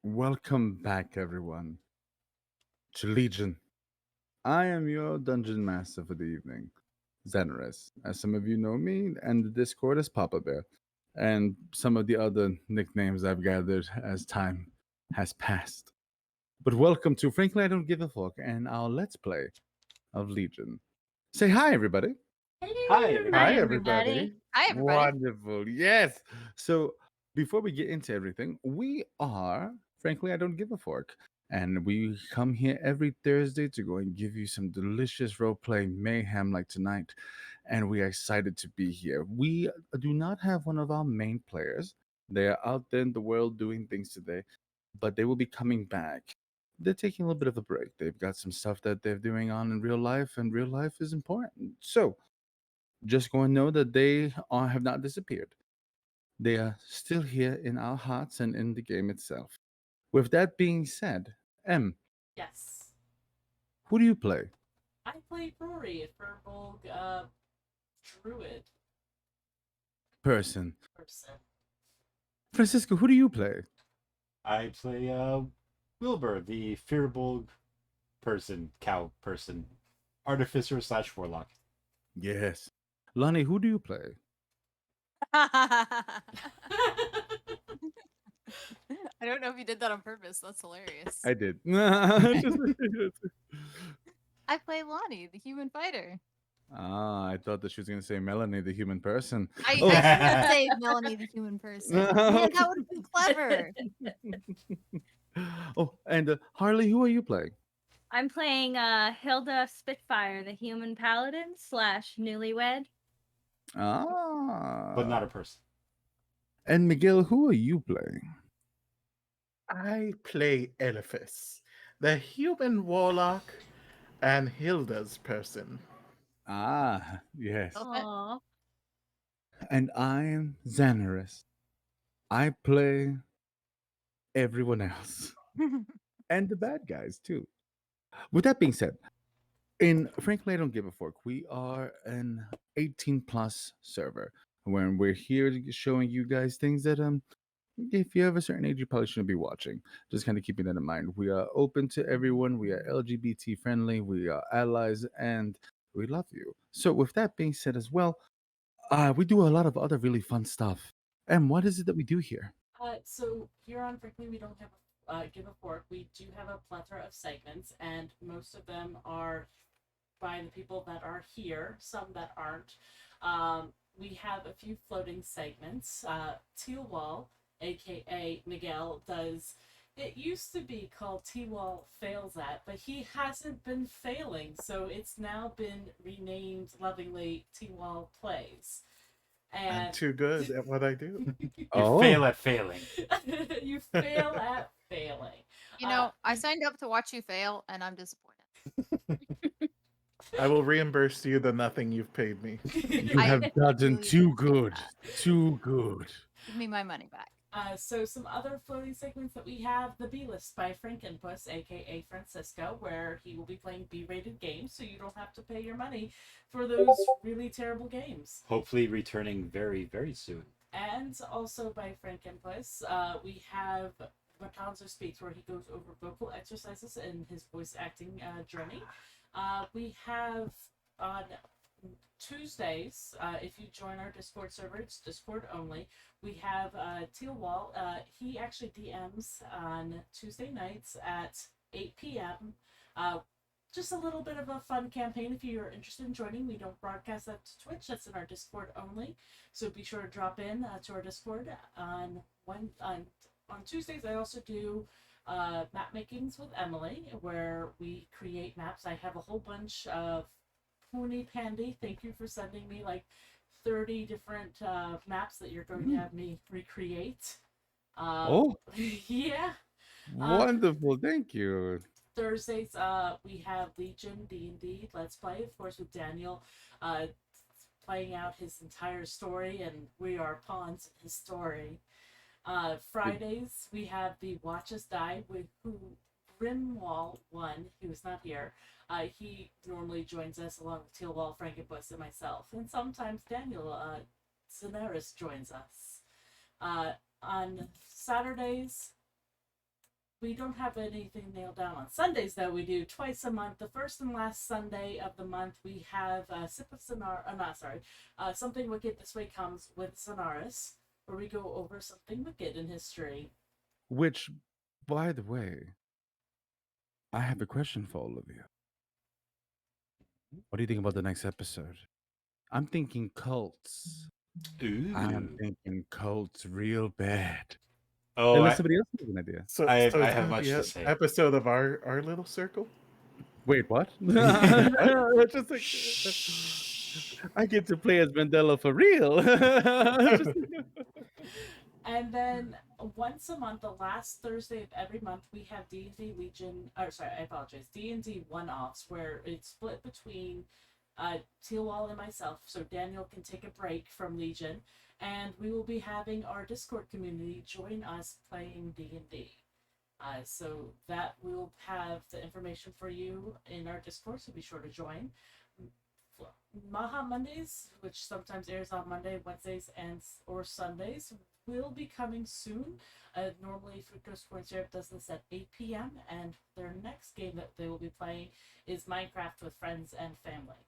Welcome back, everyone, to Legion. I am your dungeon master for the evening, Xenorous. As some of you know me, and the Discord is Papa Bear, and some of the other nicknames I've gathered as time has passed. But welcome to Frankly I Don't Give a Fuck and our Let's Play of Legion. Say hi, everybody. Hi, Hi, everybody. everybody. Hi, everybody. Wonderful. Yes. So before we get into everything, we are, frankly, I don't give a fork. And we come here every Thursday to go and give you some delicious roleplay mayhem like tonight. And we are excited to be here. We do not have one of our main players. They are out there in the world doing things today, but they will be coming back. They're taking a little bit of a break. They've got some stuff that they're doing on in real life, and real life is important. So just go and know that they have not disappeared. They are still here in our hearts and in the game itself. With that being said, M, Yes. who do you play? I play Rory, a Furbolg druid Person. person. Francisco, who do you play? I play Wilbur, the Fearbolg person, cow person, artificer / warlock. Yes. Lonnie, who do you play? I don't know if you did that on purpose. That's hilarious. I did. I play Lonnie, the human fighter. I thought that she was going to say Melanie, the human person. I should have say Melanie, the human person. Man, that would have been clever. Oh, and Harley, who are you playing? I'm playing Hilda Spitfire, the human paladin / newlywed. But not a person. And Miguel, who are you playing? I play Eliphas, the human warlock and Hilda's person. Yes. Aww. And I'm Xanaris. I play everyone else. And the bad guys, too. With that being said, frankly, I don't give a fork. We are an 18+ server when we're here showing you guys things that if you have a certain age, you probably shouldn't be watching. Just kind of keeping that in mind. We are open to everyone. We are LGBT friendly. We are allies, and we love you. So, with that being said, as well, we do a lot of other really fun stuff. And what is it that we do here? So here on Frankly, we don't have a give a fork. We do have a plethora of segments, and most of them are by the people that are here. Some that aren't. We have a few floating segments. Teal Wall, aka Miguel, does. It used to be called T-Wall Fails At, but he hasn't been failing, so it's now been renamed lovingly T-Wall Plays. I'm too good at what I do. You fail at failing. You fail at failing. You know, I signed up to watch you fail, and I'm disappointed. I will reimburse you the nothing you've paid me. You I have gotten really too appreciate good. that. Too good. Give me my money back. So some other floating segments that we have: the B List by Frankenpuss, aka Francisco, where he will be playing B-rated games, so you don't have to pay your money for those really terrible games. Hopefully returning very, very soon. And also by Frankenpuss, we have Rapunzel Speaks, where he goes over vocal exercises in his voice acting journey. We have on Tuesdays, if you join our Discord server, it's Discord only. We have Teal Wall. He actually DMs on Tuesday nights at 8 p.m. Just a little bit of a fun campaign. If you're interested in joining, we don't broadcast that to Twitch. That's in our Discord only. So be sure to drop in to our Discord on Tuesdays. I also do map makings with Emily, where we create maps. I have a whole bunch of Pony Pandy. Thank you for sending me like 30 different maps that you're going to have me recreate. Oh, Yeah. wonderful. Thank you. Thursdays, we have Legion D&D Let's Play, of course, with Daniel playing out his entire story, and we are pawns in his story. Fridays, we have the Watch Us Die with Grimwall 1, who is not here. He normally joins us along with Tealwall, Frankenpuss, and myself. And sometimes Daniel Zanaris joins us. On Saturdays, we don't have anything nailed down. On Sundays, though, we do twice a month. The first and last Sunday of the month, we have Sip of Something Wicked This Way Comes with Zanaris, where we go over something wicked in history. Which, by the way, I have a question for all of you. What do you think about the next episode? I'm thinking cults. Ooh. I'm thinking cults real bad. Oh, Unless somebody else has an idea. So, I it's have gonna much be to an say. episode of our little circle. Wait, what? Just like, I get to play as Mandela for real. And then once a month, the last Thursday of every month, we have D&D Legion. Or sorry, I apologize. D&D one-offs, where it's split between Tealwall and myself, so Daniel can take a break from Legion, and we will be having our Discord community join us playing D&D. So that we'll have the information for you in our Discord, so be sure to join. Maha Mondays, which sometimes airs on Monday, Wednesdays, and or Sundays, will be coming soon. Normally, Fructose Corn Syrup does this at 8 p.m., and their next game that they will be playing is Minecraft with friends and family.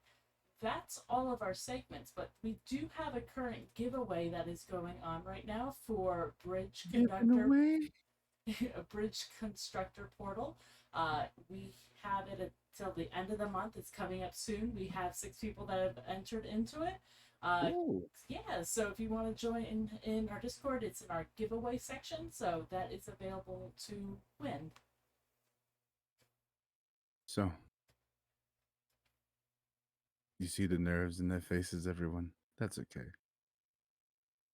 That's all of our segments, but we do have a current giveaway that is going on right now for Bridge Conductor. A Bridge Constructor portal. We have it until the end of the month. It's coming up soon. We have 6 people that have entered into it. Yeah, so if you want to join in our Discord, it's in our giveaway section, so that is available to win. So, you see the nerves in their faces, everyone? That's okay.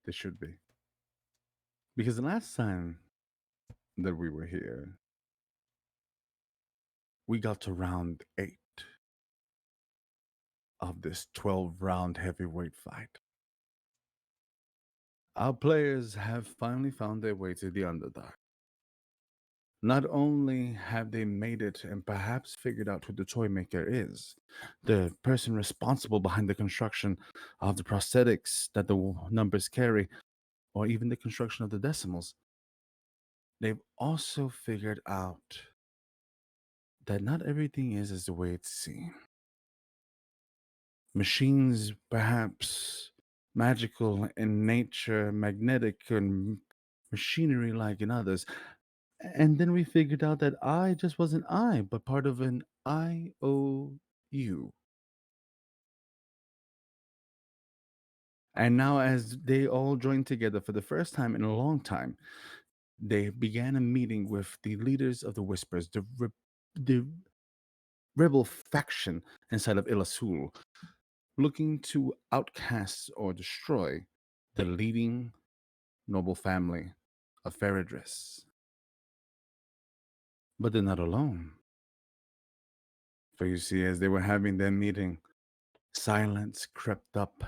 They should be. Because the last time that we were here, we got to round 8 of this 12-round heavyweight fight. Our players have finally found their way to the Underdark. Not only have they made it and perhaps figured out who the toy maker is, the person responsible behind the construction of the prosthetics that the numbers carry, or even the construction of the decimals, they've also figured out that not everything is as the way it seems. Machines, perhaps magical in nature, magnetic and machinery like in others. And then we figured out that I just wasn't I, but part of an IOU. And now, as they all joined together for the first time in a long time, they began a meeting with the leaders of the Whispers, the rebel faction inside of Ilasul, looking to outcast or destroy the leading noble family of Faradris. But they're not alone. For you see, as they were having their meeting, silence crept up.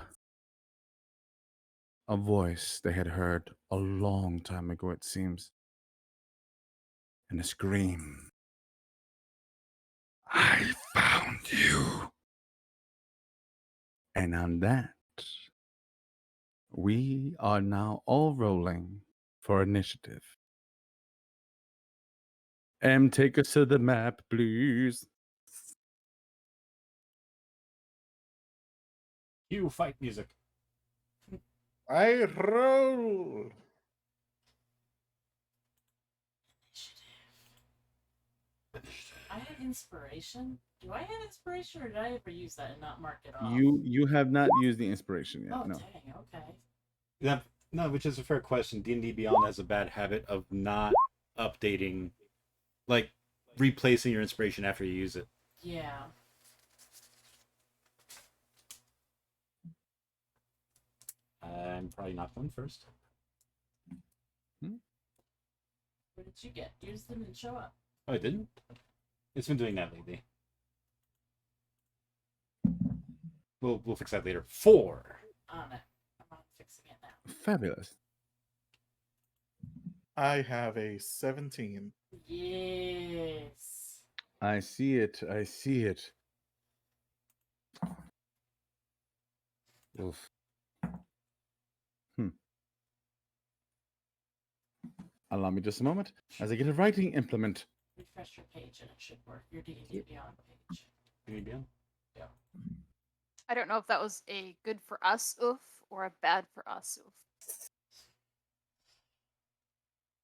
A voice they had heard a long time ago, it seems, and a scream. I found you. And on that, we are now all rolling for initiative. Take us to the map, please. Cue fight music. I roll. I had inspiration. Do I have inspiration, or did I ever use that and not mark it off? You have not used the inspiration yet. Oh No. dang. Okay. Yeah, no, which is a fair question. D&D Beyond has a bad habit of not updating, like replacing your inspiration after you use it. Yeah. I'm probably not going first. What did you get? Use them and show up. Oh, I didn't? It's been doing that lately. We'll fix that later. 4. On it. I'm not fixing it now. Fabulous. I have a 17. Yes. I see it. I see it. Oof. Allow me just a moment as I get a writing implement. Refresh your page and it should work. Your D&D Beyond page. D&D Beyond? I don't know if that was a good for us oof or a bad for us oof.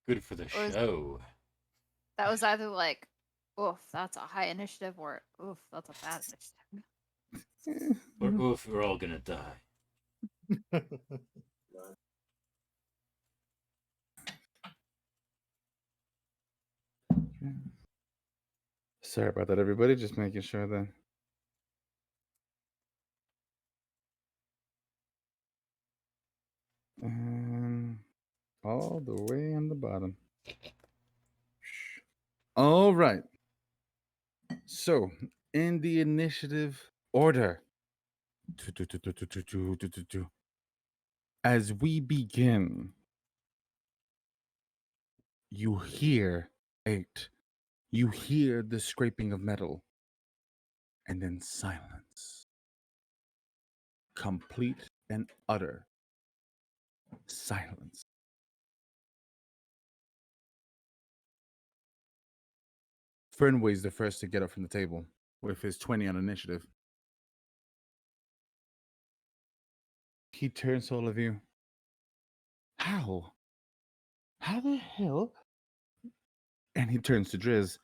Good for the Or is- show. That was either like, oof, that's a high initiative, or oof, that's a bad initiative. Or oof, we're all gonna die. Sorry about that, everybody. Just making sure that. All the way on the bottom. All right. So, in the initiative order, as we begin, you hear 8. You hear the scraping of metal, and then silence. Complete and utter silence. Fernway's the first to get up from the table with his 20 on initiative. He turns to all of you. How? How the hell? And he turns to Driz.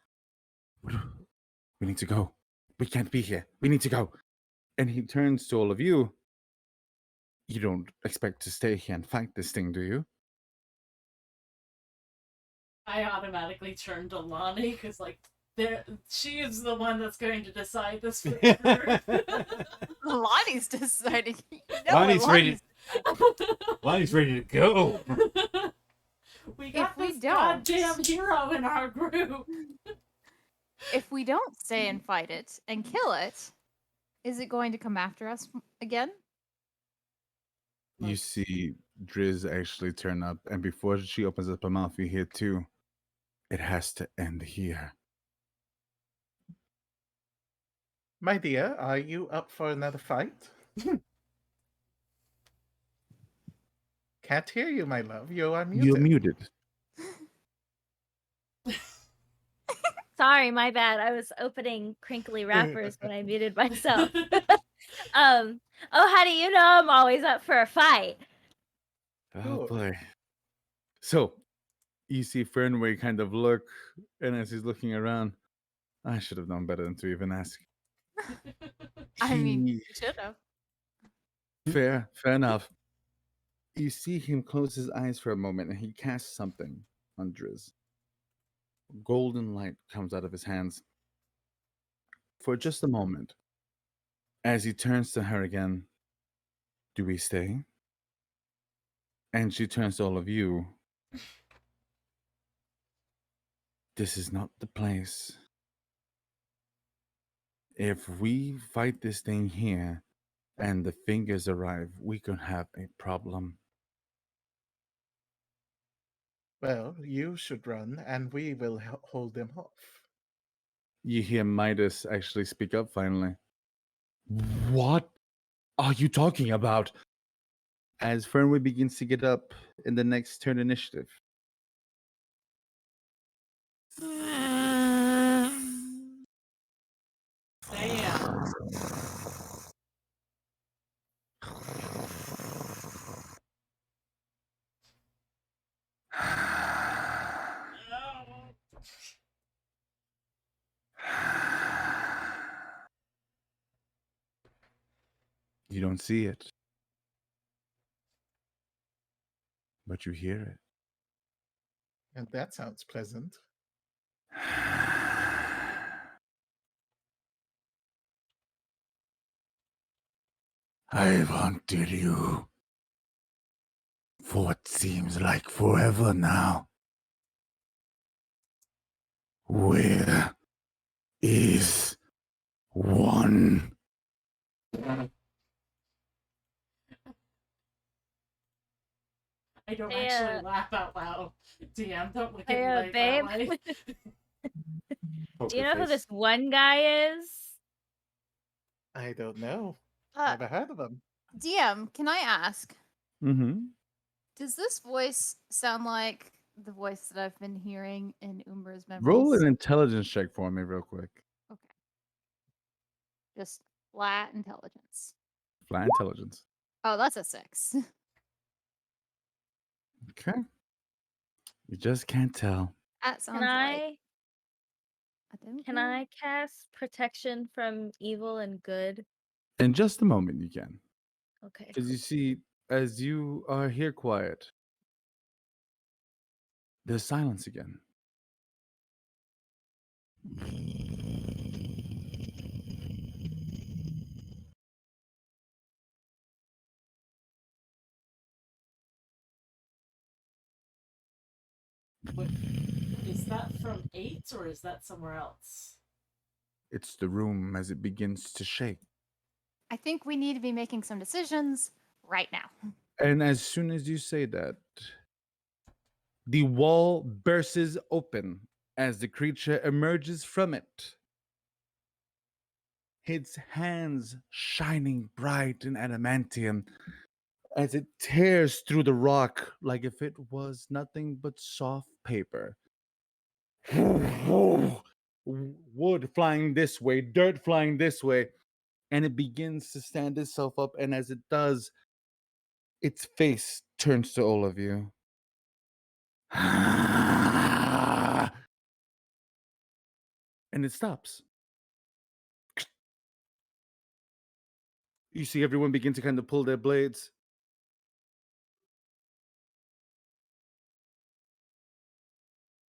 We need to go. We can't be here. We need to go. And he turns to all of you. You don't expect to stay here and fight this thing, do you? I automatically turned to Lonnie because, like, she is the one that's going to decide this for the group. Lonnie's deciding. No, Lonnie's ready. Lonnie's ready to go. We got If we this don't- goddamn hero in our group. If we don't stay and fight it and kill it, is it going to come after us again? You see Driz actually turn up, and before she opens up her mouth, you hear too, it has to end here. My dear, are you up for another fight? Can't hear you, my love. You're unmuted. You're muted. Sorry, my bad. I was opening crinkly wrappers when I muted myself. Oh, how do you know I'm always up for a fight? Oh Ooh. boy. So you see Fernway kind of look, and as he's looking around, I should have known better than to even ask. I mean, He- you should have. fair enough. You see him close his eyes for a moment, and he casts something on Driz. Golden light comes out of his hands. For just a moment, as he turns to her again, do we stay? And she turns to all of you. This is not the place. If we fight this thing here and the fingers arrive, we could have a problem. Well, you should run, and we will hold them off. You hear Midas actually speak up finally. What are you talking about? As Fernwood begins to get up in the next turn initiative. Damn. You don't see it, but you hear it. And that sounds pleasant. I've hunted you for what seems like forever now. Where is one? I don't Hey, actually laugh out loud. DM, don't look Hey, at me like babe. that way. Do you know who Poker this face. one guy is? I don't know. Uh, Never heard of them. DM, can I ask? Mm-hmm. Does this voice sound like the voice that I've been hearing in Umbra's memories? Roll an intelligence check for me, real quick. Okay. Just flat intelligence. Flat intelligence. Oh, that's a 6. Okay. You just can't tell. That sounds Can I like I don't can know. I cast protection from evil and good? In just a moment, you can. Okay. Because you see, as you are here quiet, there's silence again. What, is that from 8 or is that somewhere else? It's the room as it begins to shake. I think we need to be making some decisions right now. And as soon as you say that, the wall bursts open as the creature emerges from it. Its hands shining bright in adamantium as it tears through the rock like if it was nothing but soft paper. Wood flying this way, dirt flying this way, and it begins to stand itself up. And as it does, its face turns to all of you. And it stops. You see everyone begin to kind of pull their blades.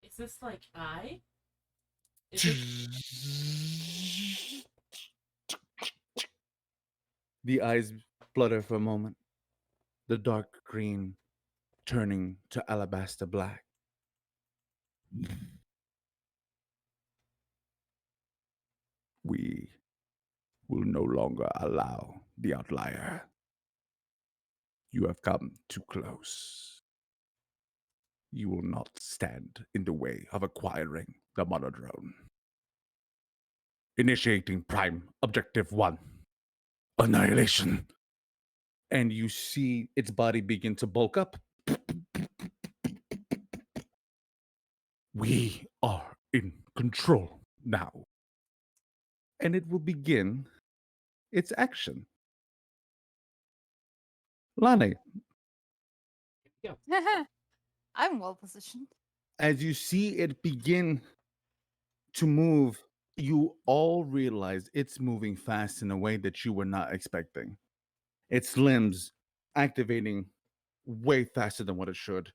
Is this like I? Is it The eyes flutter for a moment, the dark green turning to alabaster black. We will no longer allow the outlier. You have come too close. You will not stand in the way of acquiring the monodrone. Initiating Prime Objective 1. Annihilation. And you see its body begin to bulk up. We are in control now. And it will begin its action. Lani, I'm well positioned. as you see it begin to move, you all realize it's moving fast in a way that you were not expecting. Its limbs activating way faster than what it should.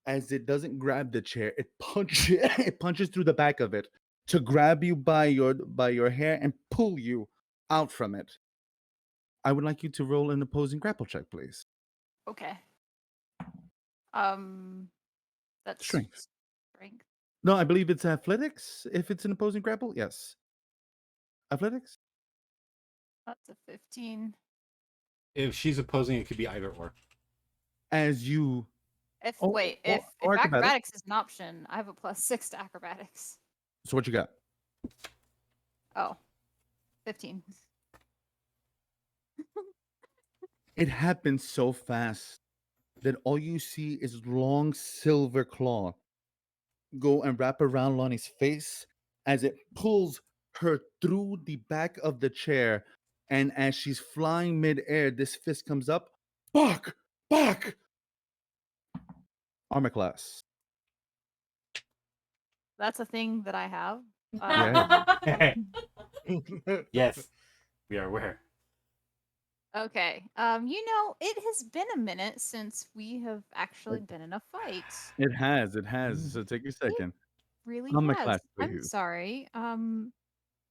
As it doesn't grab the chair, it punches it punches through the back of it to grab you by your hair and pull you out from it. I would like you to roll an opposing grapple check, please. Okay. That's Strength. strength. No, I believe it's athletics. If it's an opposing grapple, yes. Athletics. That's a 15. If she's opposing, it could be either or. As you If Oh, wait, or- if or acrobatics. acrobatics is an option, I have a +6 to acrobatics. So what you got? Oh, 15. It happens so fast that all you see is long silver claw go and wrap around Lonnie's face as it pulls her through the back of the chair. And as she's flying midair, this fist comes up. Fuck! Fuck! Armor class. That's a thing that I have. Yeah. Yes, we are aware. Okay. It has been a minute since we have actually been in a fight. It has. It has. So take a second. Really Armor has. class, I'm please. sorry.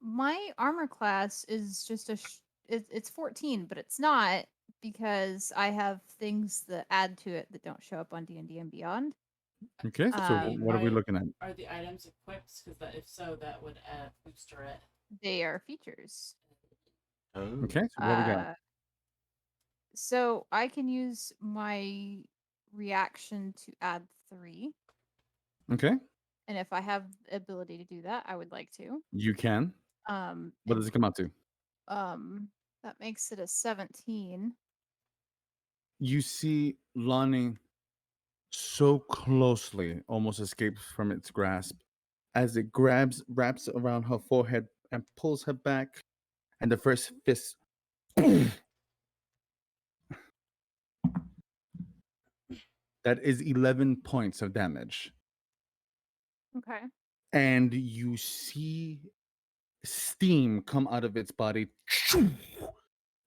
My armor class is just it's 14, but it's not because I have things that add to it that don't show up on D&D and Beyond. Okay. So what are we looking at? Are the items equipped? Because if so, that would booster it. They are features. Oh. Okay. So what we got? So I can use my reaction to add 3. Okay. And if I have the ability to do that, I would like to. You can. What And, does it come out to? that makes it a 17. You see Lonnie so closely almost escapes from its grasp as it wraps around her forehead and pulls her back, and the first fist that is 11 points of damage. Okay. And you see steam come out of its body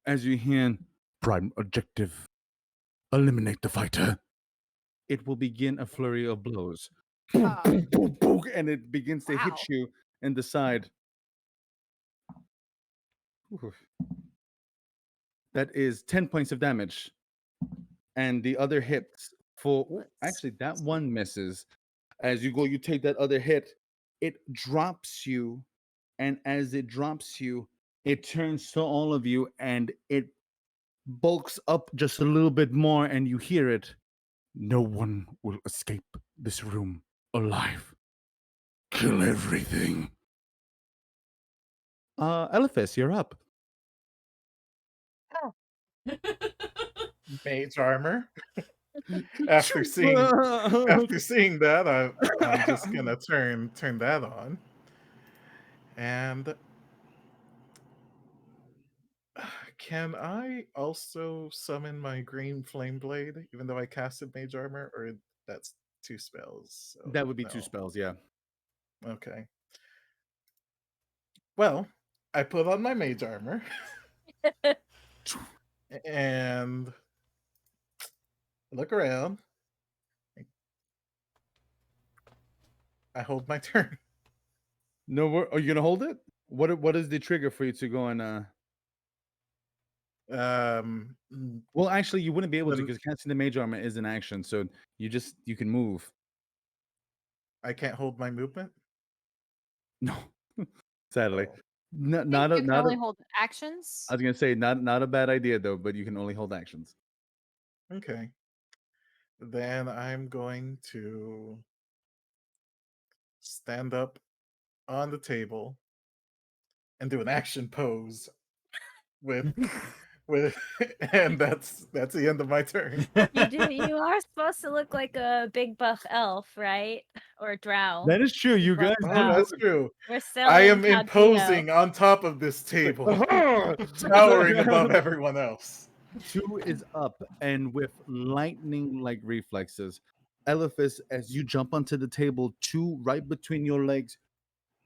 as you hear prime objective eliminate the fighter. It will begin a flurry of blows. Oh. And it begins to hit Wow. you in the side. Oof. That is 10 points of damage. And the other hits actually that one misses. As you go, you take that other hit, it drops you, and as it drops you, it turns to all of you and it bulks up just a little bit more, and you hear it. No one will escape this room alive. Kill everything. Eliphas, you're up. Mage armor. after seeing that, I'm just gonna turn that on. And can I also summon my green flame blade, even though I casted mage armor, or that's 2 spells? So That would be 2 no. spells, yeah. Okay. Well, I put on my mage armor and look around. I hold my turn. No, are you gonna hold it? What is the trigger for you to go and Well, actually, you wouldn't be able to The- because casting the mage armor is an action, so you can move. I can't hold my movement. No, sadly, Oh. not you a can not only a. hold actions. I was gonna say not a bad idea though, but you can only hold actions. Okay. Then I'm going to stand up on the table and do an action pose with and that's the end of my turn. You are supposed to look like a big buff elf, right? Or drow. That is true. You guys Wow. Oh, do. that's true. We're still I am incognito. imposing on top of this table, Uh-huh. towering above everyone else. 2 is up, and with lightning-like reflexes, Eliphas, as you jump onto the table, 2 right between your legs,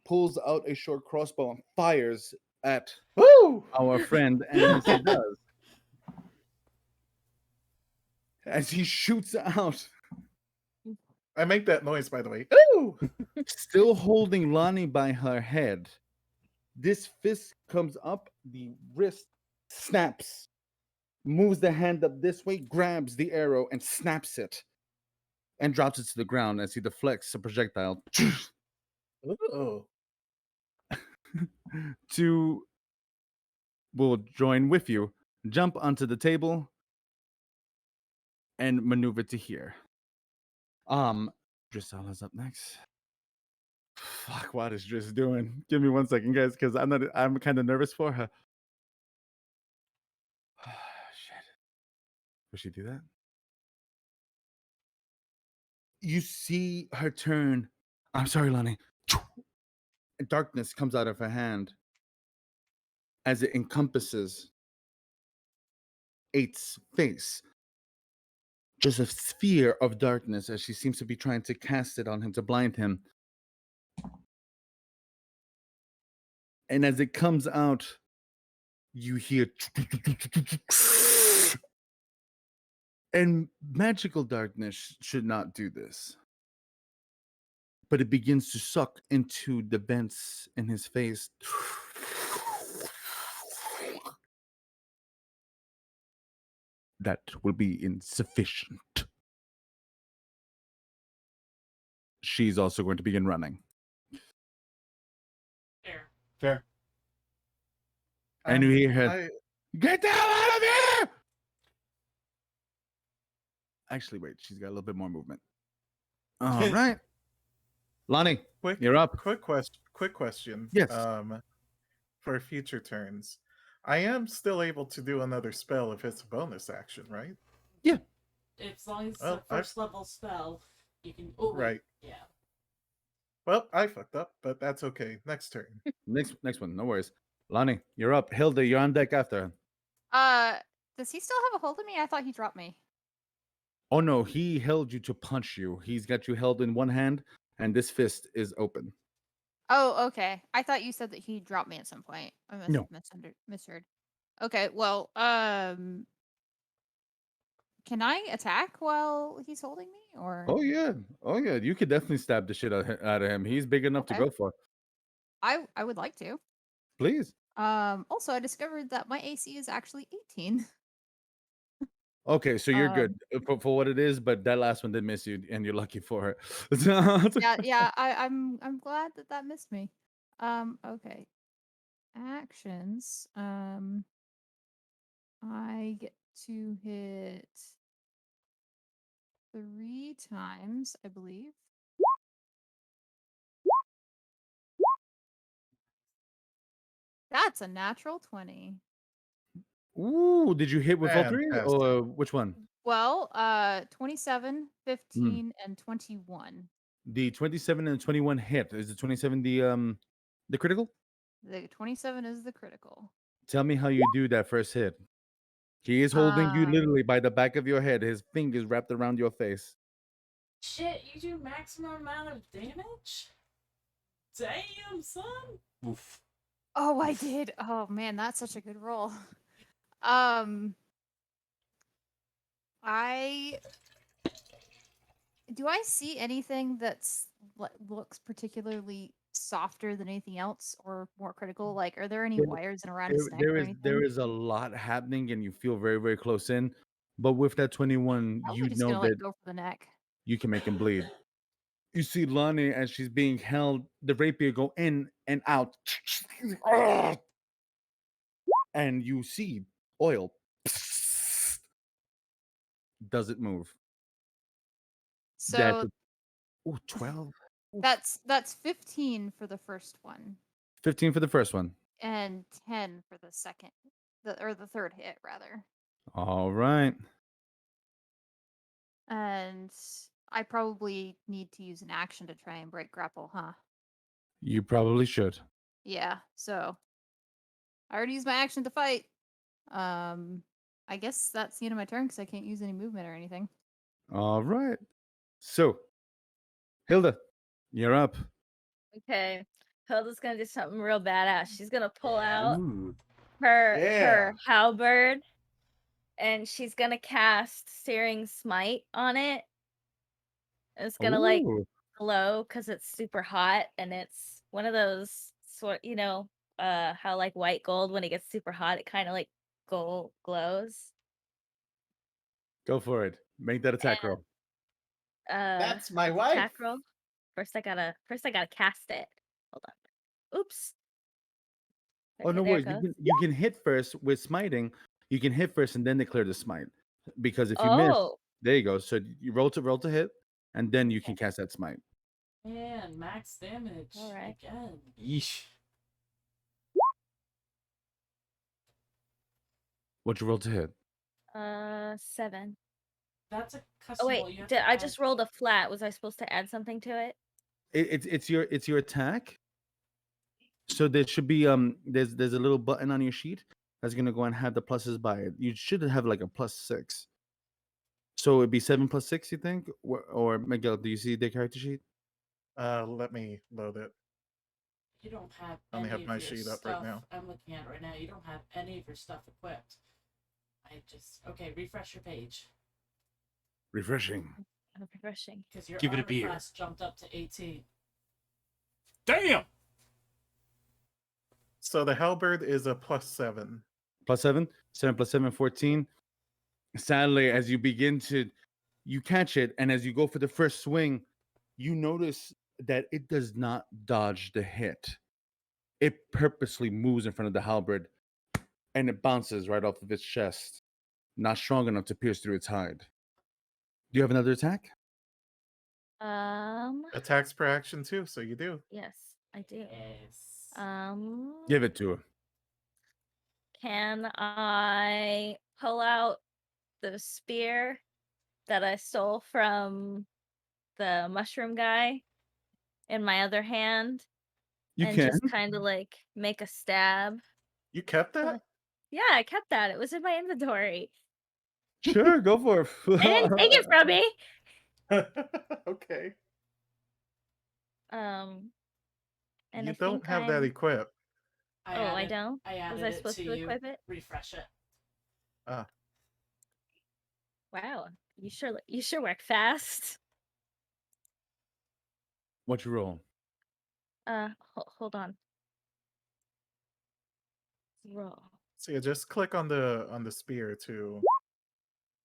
pulls out a short crossbow and fires at Woo! our friend, and as he does, as he shoots out, I make that noise, by the way. Ooh! still holding Lonnie by her head, this fist comes up, the wrist snaps, moves the hand up this way, grabs the arrow, and snaps it. and drops it to the ground as he deflects a projectile Oh, to will join with you, jump onto the table, and maneuver to here. Drisala's up next. Fuck, what is Driss doing? Give me 1 second, guys, because I'm kind of nervous for her. Shit. Will she do that? You see her turn. I'm sorry, Lonnie. Darkness comes out of her hand as it encompasses Eight's face. Just a sphere of darkness as she seems to be trying to cast it on him to blind him. And as it comes out, you hear. And magical darkness should not do this. But it begins to suck into the vents in his face. That will be insufficient. She's also going to begin running. Fair. Fair. And you hear her, I, get the hell out of here! Actually, wait, she's got a little bit more movement. All right. Lonnie, quick, you're up. quick question. Yes. For future turns, I am still able to do another spell if it's a bonus action, right? As long as it's Well, a first level spell, you can. Oh, wait, Right. Yeah. Well, I fucked up, but that's okay. Next turn. Next one, no worries. Lonnie, you're up. Hilda, you're on deck after. Does he still have a hold of me? I thought he dropped me. Oh no, he held you to punch you. He's got you held in one hand, and this fist is open. Oh, okay. I thought you said that he dropped me at some point. I must No. have misheard. Okay, well, can I attack while he's holding me, or? Oh yeah, you could definitely stab the shit out of him. He's big enough to Okay. go for. I would like to. Please. Also, I discovered that my AC is actually 18. Okay, so you're good for what it is, but that last one did miss you, and you're lucky for it. Yeah. I'm glad that missed me. Okay. Actions. I get to hit 3 times, I believe. That's a natural 20. Ooh, did you hit with all three, Fantastic. or which one? Well, 27, 15, and 21. The 27 and 21 hit. Is the 27 the critical? The 27 is the critical. Tell me how you do that first hit. He is holding you Um, literally by the back of your head. His fingers wrapped around your face. Shit, you do maximum amount of damage? Damn, son. Oof. Oh, I did. Oh man, that's such a good roll. I do I see anything that's looks particularly softer than anything else or more critical? Like, are there any There- wires and around his neck There or is anything? a lot happening, and you feel very, very close in. But with that 21, Probably you just know gonna that go for the neck. you can make him bleed. You see Lonnie as she's being held, the rapier go in and out. And you see oil. Does it move? So 12. that's 15 for the first one 15 for the first one. and 10 for the second, the third hit rather. All right. And I probably need to use an action to try and break grapple, huh? You probably should. Yeah, so I already used my action to fight. I guess that's the end of my turn because I can't use any movement or anything. All right. So, Hilda, you're up. Okay. Hilda's gonna do something real badass. She's gonna pull out Ooh. her Yeah. halberd, and she's gonna cast Searing Smite on it. It's gonna like Ooh. glow because it's super hot, and it's one of those sort, how like white gold when it gets super hot, it kind of like glows. Go for it. Make that attack And roll. That's my wife. attack roll. First I gotta cast it. Hold on. Oops. Oh, no there worries. it goes. You can hit first with smiting. You can hit first and then declare the smite. Because if you miss, Oh, there you go. So you roll to hit, and then you can cast that smite. And max damage Alright. again. Yeesh. What'd you roll to hit? 7. That's a Oh custom wait, roll. You have did to I add- just rolled a flat? Was I supposed to add something to it? It's your attack. So there should be there's a little button on your sheet that's gonna go and have the pluses by it. You should have like a +6. So it'd be 7 + 6, you think? Or Miguel, do you see the character sheet? Let me load it. You don't have I only any have of my your sheet stuff. up right now. I'm looking at it right now. You don't have any of your stuff equipped. Okay, refresh your page Refreshing. I'm refreshing. because your Give it a armor beer. class jumped up to 18. Damn. So the halberd is a +7. +7, 7 + 7, 14. Sadly, as you begin to, you catch it, and as you go for the first swing, you notice that it does not dodge the hit. It purposely moves in front of the halberd, and it bounces right off of its chest, not strong enough to pierce through its hide. Do you have another attack? Attacks per action too, so you do. Yes, I do. Yes. Give it to her. Can I pull out the spear that I stole from the mushroom guy in my other hand You and can. just kind of like make a stab? You kept that? Yeah, I kept that. It was in my inventory. Sure, go for it. They didn't take it from me. Okay. And You I don't think have that I'm- equipped. I don't. I added Was I it supposed to to you. equip it? Refresh it. Wow, you sure work fast. What you roll? Hold on. Roll. So you just click on the spear to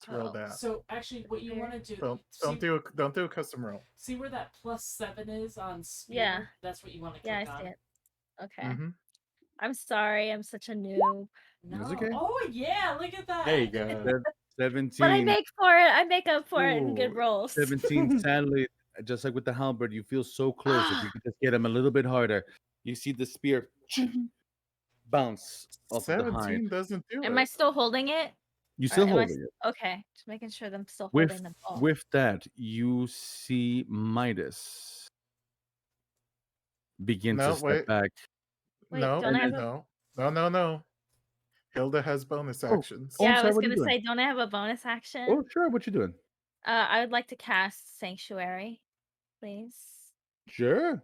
roll Oh, that. So actually, what you Here. want to do? Don't do a custom roll. See where that +7 is on spear? Yeah. That's what you want to Yeah, click I on. see it. Okay. Mm-hmm. I'm sorry, I'm such a noob. No. okay. Oh yeah, look at that. There you go. 17. But I make up for it in good Ooh, rolls. 17. Sadly, just like with the halberd, you feel so close. If you could just get him a little bit harder, you see the spear bounce off of the hide. 17 doesn't do Am it. I still holding it? You Or still am I holding it. Okay, just making sure that I'm still With holding the ball. with that, you see Midas begin No, to step wait. back. Wait, No, don't I have no. Hilda has bonus Oh, actions. oh, I'm Yeah, I sorry, was what are you gonna doing? say, don't I have a bonus action? Oh, sure. What you doing? I would like to cast Sanctuary, please. Sure.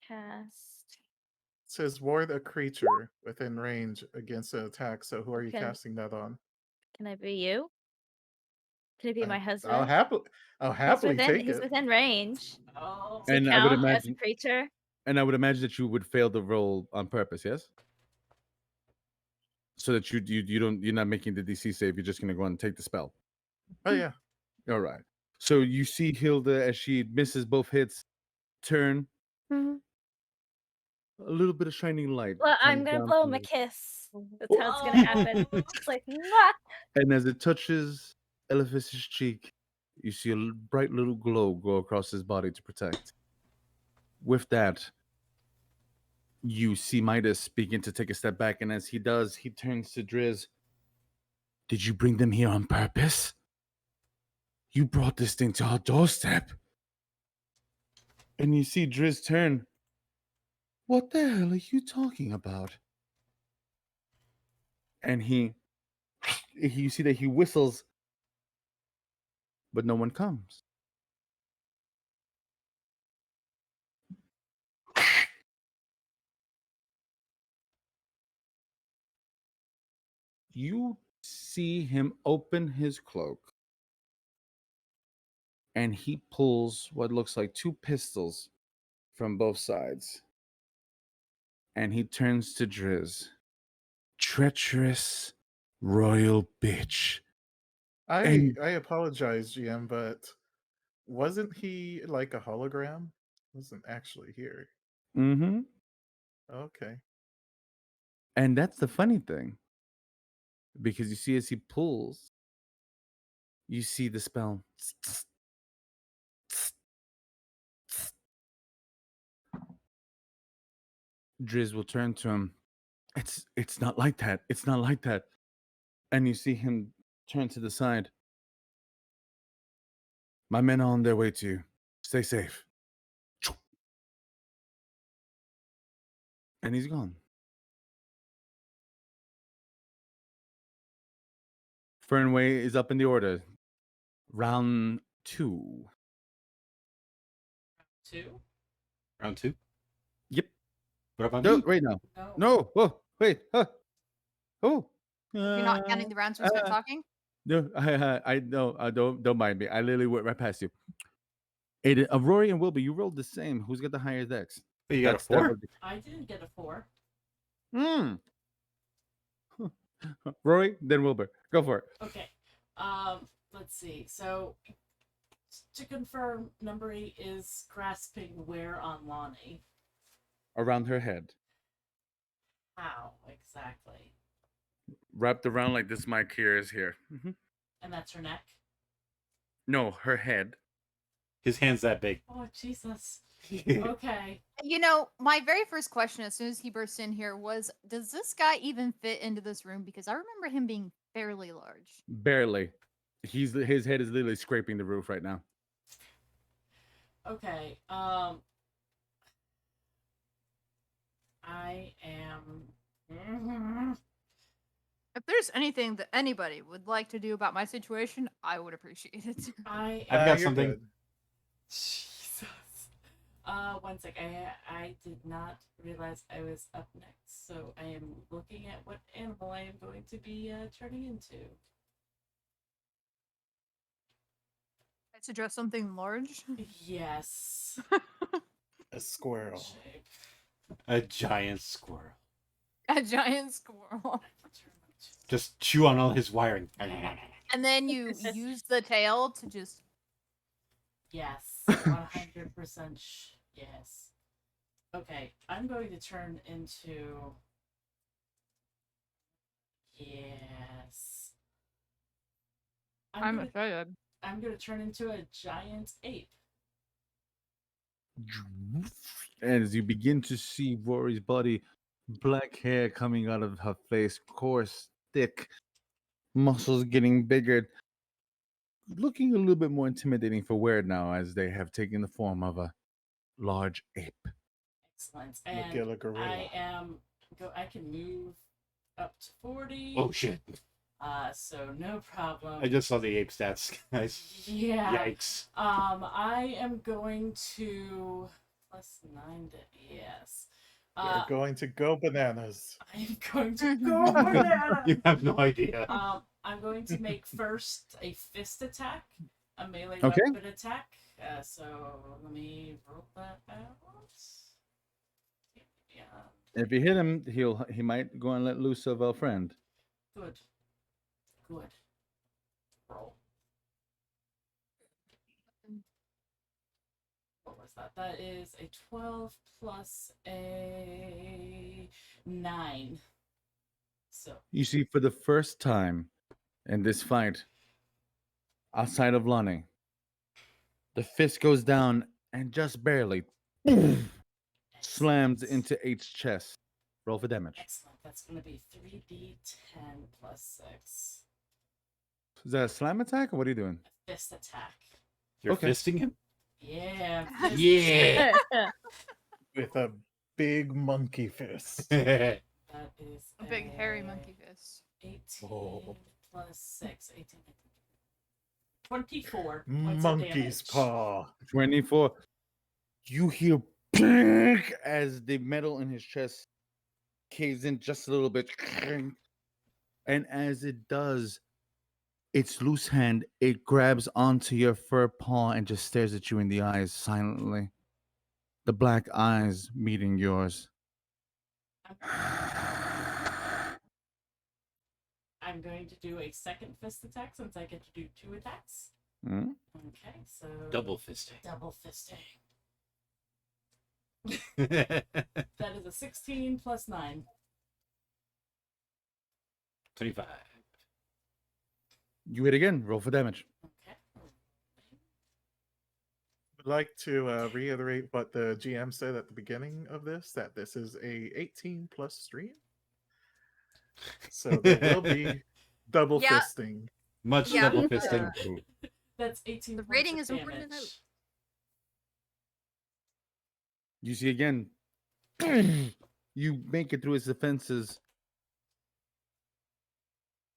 Cast. It says ward a creature within range against an attack. So who are you Okay. casting that on? Can I be you? Can it be my husband? I'll happily take He's it. within range. Oh. Does he And I would count as a imagine, creature? and I would imagine that you would fail the roll on purpose. Yes. So that you're not making the DC save. You're just gonna go and take the spell. Oh yeah. All right. So you see Hilda as she misses both hits, turn a little bit of shining light. Well, I'm comes gonna down blow from him a it. kiss. That's how it's gonna happen. It's like, mwah! And as it touches Eliphas's cheek, you see a bright little glow go across his body to protect. With that, you see Midas begin to take a step back, and as he does, he turns to Driz. Did you bring them here on purpose? You brought this thing to our doorstep. And you see Driz turn. What the hell are you talking about? And you see that he whistles, but no one comes. You see him open his cloak, and he pulls what looks like 2 pistols from both sides. And he turns to Driz. Treacherous royal bitch. And I apologize, GM, but wasn't he like a hologram? Wasn't actually here. mm-hmm. Okay. And that's the funny thing. Because you see as he pulls, you see the spell. Driz will turn to him. It's not like that. It's not like that. And you see him turn to the side. My men are on their way to you. Stay safe. And he's gone. Fernway is up in the order. Round 2. 2? Round 2. Yep. What about No, me? wait now. No. No. Whoa. Wait. Oh. You're not counting the rounds we start talking? No. I no. Don't mind me. I literally went right past you. Aiden, Rory and Wilbur, you rolled the same. Who's got the higher dex? Wait, you got a That 4? would be- I didn't get a 4. Hmm. Rory, then Wilbur. Go for it. Okay. Let's see. So, to confirm, number 8 is grasping where on Lonnie? Around her head. How exactly? Wrapped around like this mic here is here. And that's her neck? No, her head. His hand's that big. Oh, Jesus. Okay. You know, my very first question as soon as he burst in here was, does this guy even fit into this room? Because I remember him being fairly large. Barely. His head is literally scraping the roof right now. Okay. I am. If there's anything that anybody would like to do about my situation, I would appreciate it. I I've got you're something. good. Jesus. One sec. I did not realize I was up next, so I am looking at what animal I am going to be turning into. I suggest something large. Yes. A squirrel. Shape. A giant squirrel. A giant squirrel. Just chew on all his wiring. And then you use the tail to just. Yes. 100%. Yes. Okay. I'm going to turn into. Yes. I'm gonna- excited. I'm gonna turn into a giant ape. And as you begin to see Rory's body, black hair coming out of her face, coarse, thick, muscles getting bigger, looking a little bit more intimidating for Weird now as they have taken the form of a large ape. Excellent. Magilla And gorilla. I can move up to 40. Oh shit! So no problem. I just saw the ape stats, guys. Yeah. Yikes! I am going to +9 to yes. We're going to go bananas. I'm going to go banana. You have no idea. I'm going to make first a fist attack, a melee Okay. weapon attack. So let me roll that out. Yeah. If you hit him, he might go and let loose of a friend. Good. Good. Roll. What was that? That is a 12 plus a 9. So, You see, for the first time in this fight, outside of Lonnie, the fist goes down and just barely slams into H's chest. Roll for damage. excellent. That's going to be 3d10 plus 6. Is that a slam attack or what are you doing? A fist attack. You're Okay. fisting him? Yeah. Yeah. With a big monkey fist. That is A big hairy monkey fist. 18 Oh. plus 6. 18. 24. points of Monkey's damage. paw. 24. You hear pink as the metal in his chest caves in just a little bit. And as it does, its loose hand, it grabs onto your fur paw and just stares at you in the eyes silently. The black eyes meeting yours. I'm I'm going to do a second fist attack since I get to do 2 attacks. Mm. Okay, so Double fisting. double fisting. 25. That is a 16 plus 9. You hit again. Roll for damage. Okay. I'd like to reiterate what the GM said at the beginning of this, that this is a 18 plus stream. So there will be double Yeah. fisting. Much Yeah. double fisting. That's 18 The points rating of is important to damage. note. You see again. You make it through his defenses.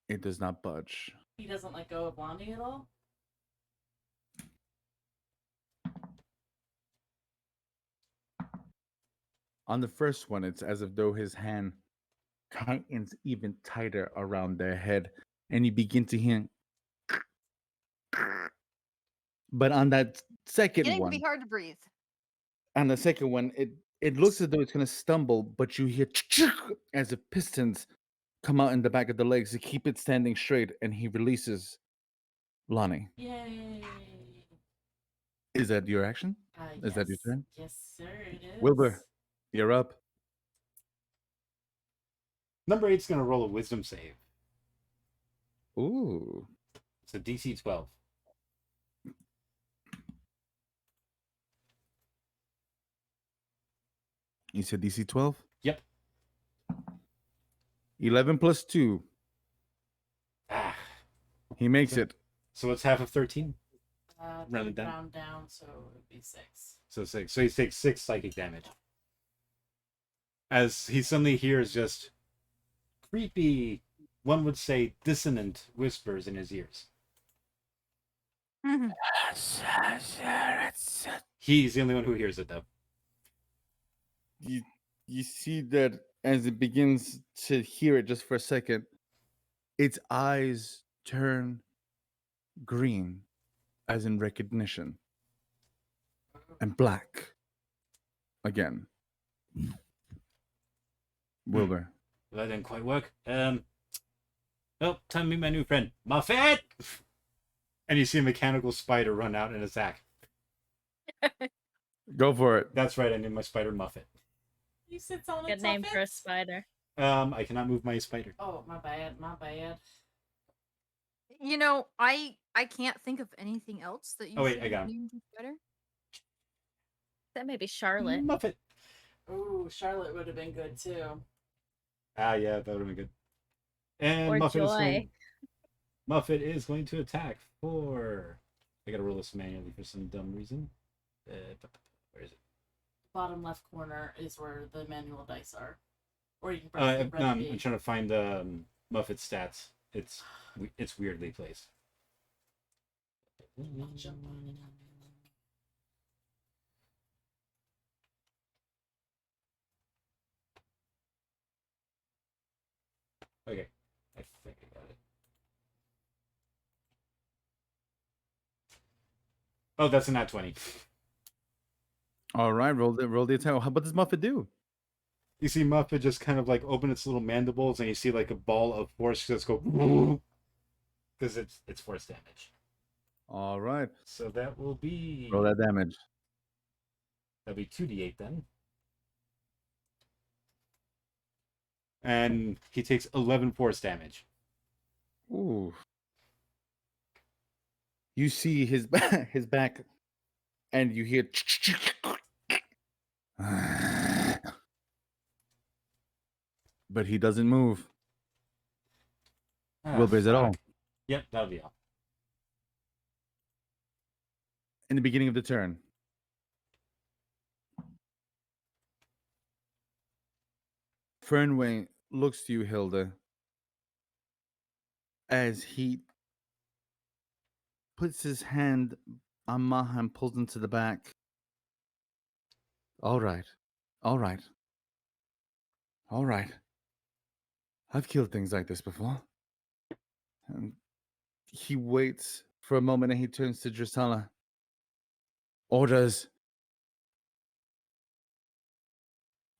It does not budge. He doesn't let go of Blondie at all? On the first one, it's as if though his hand tightens even tighter around their head, and you begin to hear. But on that second Getting to one, be hard to breathe. it looks as though it's gonna stumble, but you hear as the pistons come out in the back of the legs to keep it standing straight, and he releases Lonnie. Yay! Is that your action? Is that your Yes. turn? Yes, sir, it is. Wilbur, you're up. Number 8's going to roll a wisdom save. Ooh. It's a DC 12. You said DC 12? Yep. 11 plus 2. Ah. He makes it. So it's half of 13. Round it down. round down, so it would be 6. So 6. So he takes 6 psychic damage. As he suddenly hears just creepy, one would say dissonant whispers in his ears. Mhm. He's the only one who hears it, though. You see that as it begins to hear it just for a second, its eyes turn green, as in recognition, and black again. Wilbur. Well, that didn't quite work. Oh, time to meet my new friend, Muffet! And you see a mechanical spider run out and attack. Go for it. That's right, I named my spider Muffet. He sits on Good its name for a muffins? spider. I cannot move my spider. Oh, my bad, my bad. You know, I can't think of anything else that you Oh, wait, should I got him. name better. That may be Charlotte. Muffet. Ooh, Charlotte would have been good too. Ah, yeah, that would have been good. And Or Muffet Joy. is going to attack for. I gotta roll this manually for some dumb reason. Where is it? Bottom left corner is where the manual dice are. Or you can press No, I'm B. trying to find Muffet's stats. It's weirdly placed. I'll jump on it. Okay, I think I got it. Oh, that's a nat 20. All right, roll the attack. What does Muffet do? You see Muffet just kind of like open its little mandibles, and you see like a ball of force just go because it's force damage. All right, So that will be roll that damage. that'll be 2d8 then. And he takes 11 force damage. Ooh. You see his his back, and you hear. But he doesn't move. Ah, Wilbur, is that all? fuck. Yep, that'll be all. In the beginning of the turn. Fernway looks to you, Hilda, as he puts his hand on Maha and pulls him to the back. All right. All right. All right. I've killed things like this before. And he waits for a moment and he turns to Drusilla. Orders.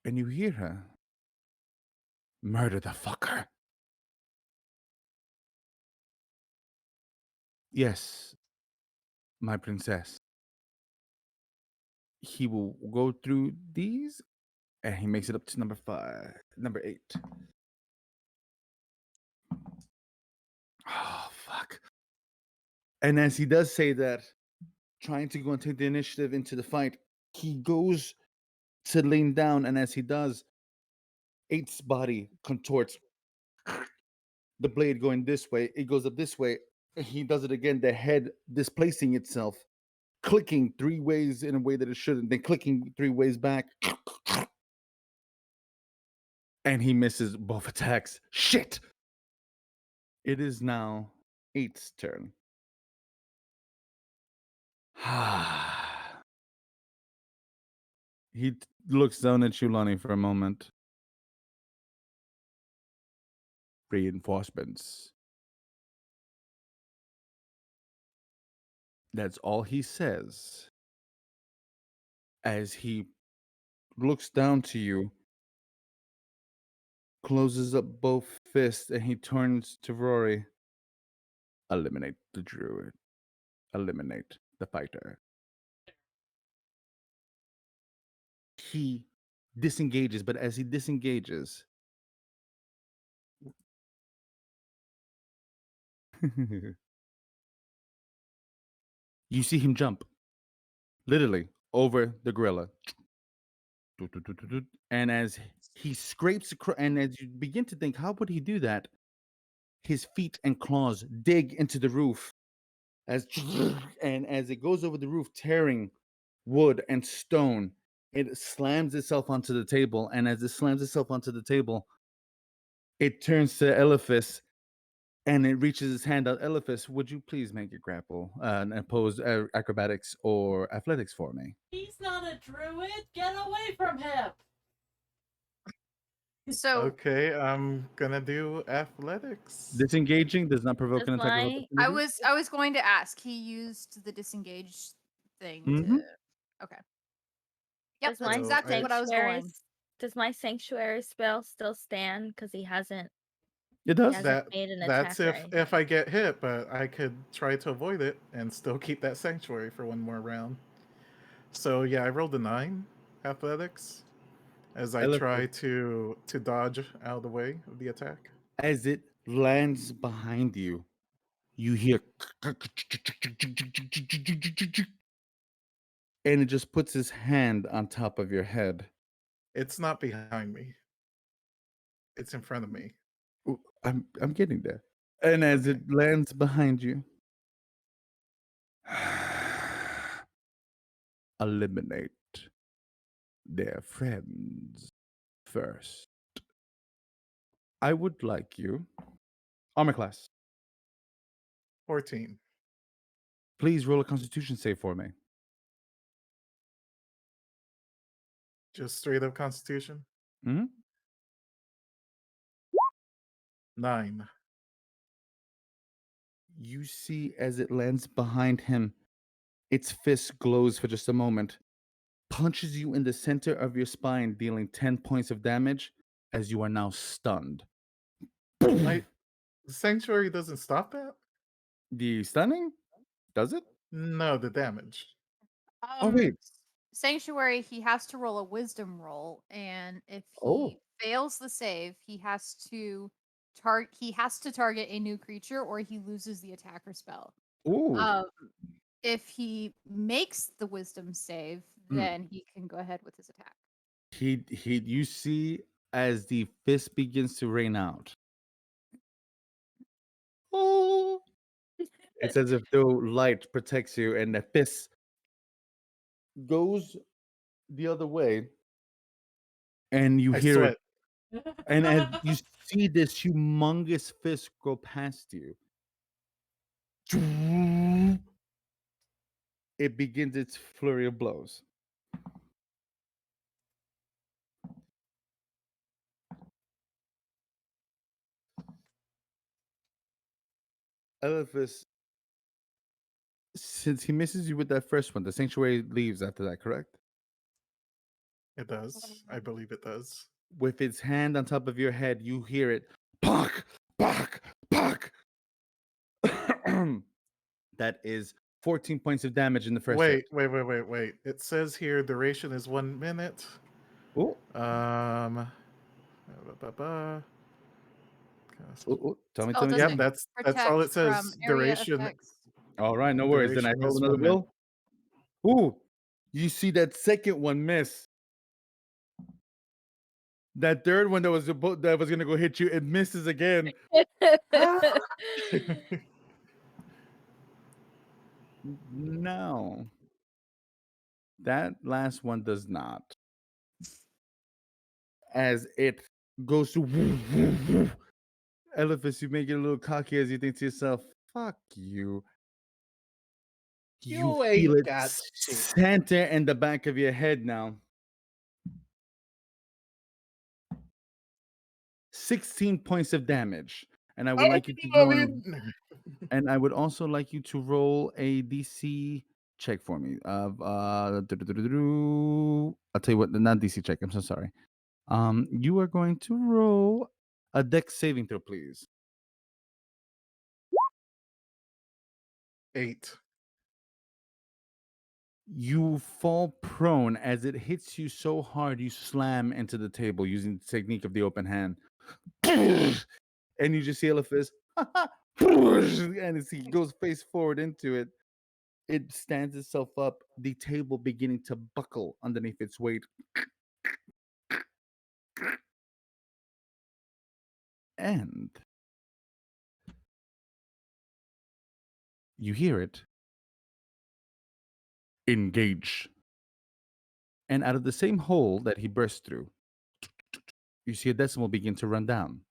And you hear her. Murder the fucker. Yes, my princess. He will go through these, and he makes it up to number 8. Oh, fuck. And as he does say that, trying to go and take the initiative into the fight, he goes to lean down, and as he does, 8's body contorts. The blade going this way, it goes up this way. He does it again, the head displacing itself, clicking 3 ways in a way that it shouldn't, then clicking 3 ways back. And he misses both attacks. Shit! It is now 8's turn. He looks down at you, Lonnie, for a moment. Reinforcements. That's all he says. As he looks down to you, closes up both fists, and he turns to Rory. Eliminate the druid. Eliminate the fighter. He disengages, but as he disengages, you see him jump, literally, over the gorilla. And as he scrapes across, and as you begin to think, how would he do that? His feet and claws dig into the roof, and as it goes over the roof, tearing wood and stone, it slams itself onto the table. And as it slams itself onto the table, it turns to Eliphas, and it reaches its hand out. Eliphas, would you please make a grapple and oppose acrobatics or athletics for me? He's not a druid. Get away from him. So Okay, I'm gonna do athletics. Disengaging does not provoke Does an attack of my- opportunity. I was going to ask. He used the disengage thing Mhm. to. Okay. Yep, Does that's my exactly what I was sanctuary going. Does my sanctuary spell still stand? Because he hasn't It does. hasn't made an attack. That's or if anything. I get hit, but I could try to avoid it and still keep that sanctuary for one more round. So yeah, I rolled a 9 athletics as I Eliphas. try to dodge out of the way of the attack. As it lands behind you, you hear, and it just puts his hand on top of your head. It's not behind me. It's in front of me. Ooh, I'm getting there. And as it lands behind you, eliminate their friends first. I would like you, armor class, 14. please roll a Constitution save for me. Just straight up Constitution. Mhm. 9. You see, as it lands behind him, its fist glows for just a moment, punches you in the center of your spine, dealing 10 points of damage as you are now stunned. The sanctuary doesn't stop that? The stunning? Does it? No, the damage. Oh, wait. Sanctuary, he has to roll a wisdom roll, and if he Oh. fails the save, he has to target a new creature, or he loses the attacker spell. Ooh. If he makes the wisdom save, Mm. then he can go ahead with his attack. You see as the fist begins to rain out. Oh. It's as if though light protects you, and the fist goes the other way, and you I hear sweat. it. And as you see this humongous fist go past you, it begins its flurry of blows. Eliphas, since he misses you with that first one, the sanctuary leaves after that, correct? It does. I believe it does. With its hand on top of your head, you hear it, "Puck, puck, puck." That is 14 points of damage in the first Wait, hit. wait. It says here duration is 1 minute. Oh, Ba, ba, ba. tell me, Spell tell me, tell Yep, doesn't me. that's all it protect from says. area Duration effects. All right, no worries. Then I duration roll is another 1 minute. will. Ooh, you see that second one miss. That third one that was gonna go hit you, it misses again. No, that last one does not. As it goes to Elephas, you may get a little cocky as you think to yourself, "Fuck you." You You feel ain't it got shit. center in the back of your head now. 16 points of damage. And I would like you to go and I would also like you to roll a DC check for me. I'll tell you what, not DC check. I'm so sorry. You are going to roll a dex saving throw, please. 8. You fall prone as it hits you so hard you slam into the table using the technique of the open hand. And you just see Elephas, and as he goes face forward into it, it stands itself up, the table beginning to buckle underneath its weight. And you hear it. Engage. And out of the same hole that he burst through, you see a decimal begin to run down.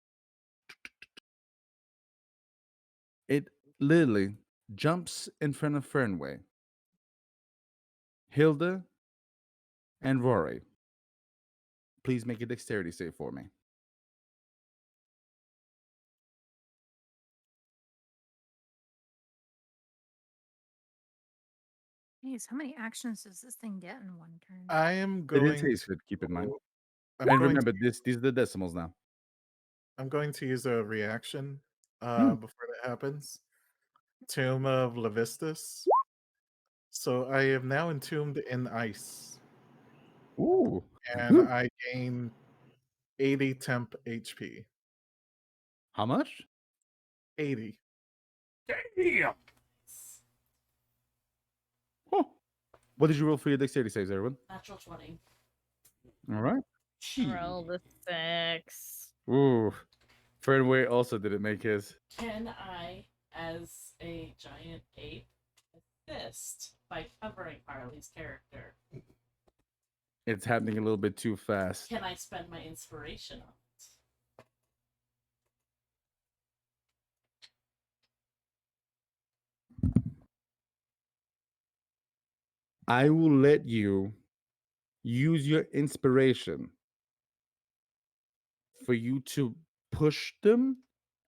It literally jumps in front of Fernway, Hilda, and Rory. Please make a dexterity save for me. Jeez, how many actions does this thing get in one turn? I am It going is hasted, keep in mind. I'm And going remember, these are the decimals now. I'm going to use a reaction Hmm. before that happens. Tomb of Levistus. So I am now entombed in ice, Ooh. and I gain 80 temp HP. How much? 80. Damn. Huh. What did you roll for your dexterity saves, everyone? Natural 20. All right. Roll the 6. Ooh. Fernway also didn't make his. Can I, as a giant ape, assist by covering Harley's character? It's happening a little bit too fast. Can I spend my inspiration on it? I will let you use your inspiration for you to push them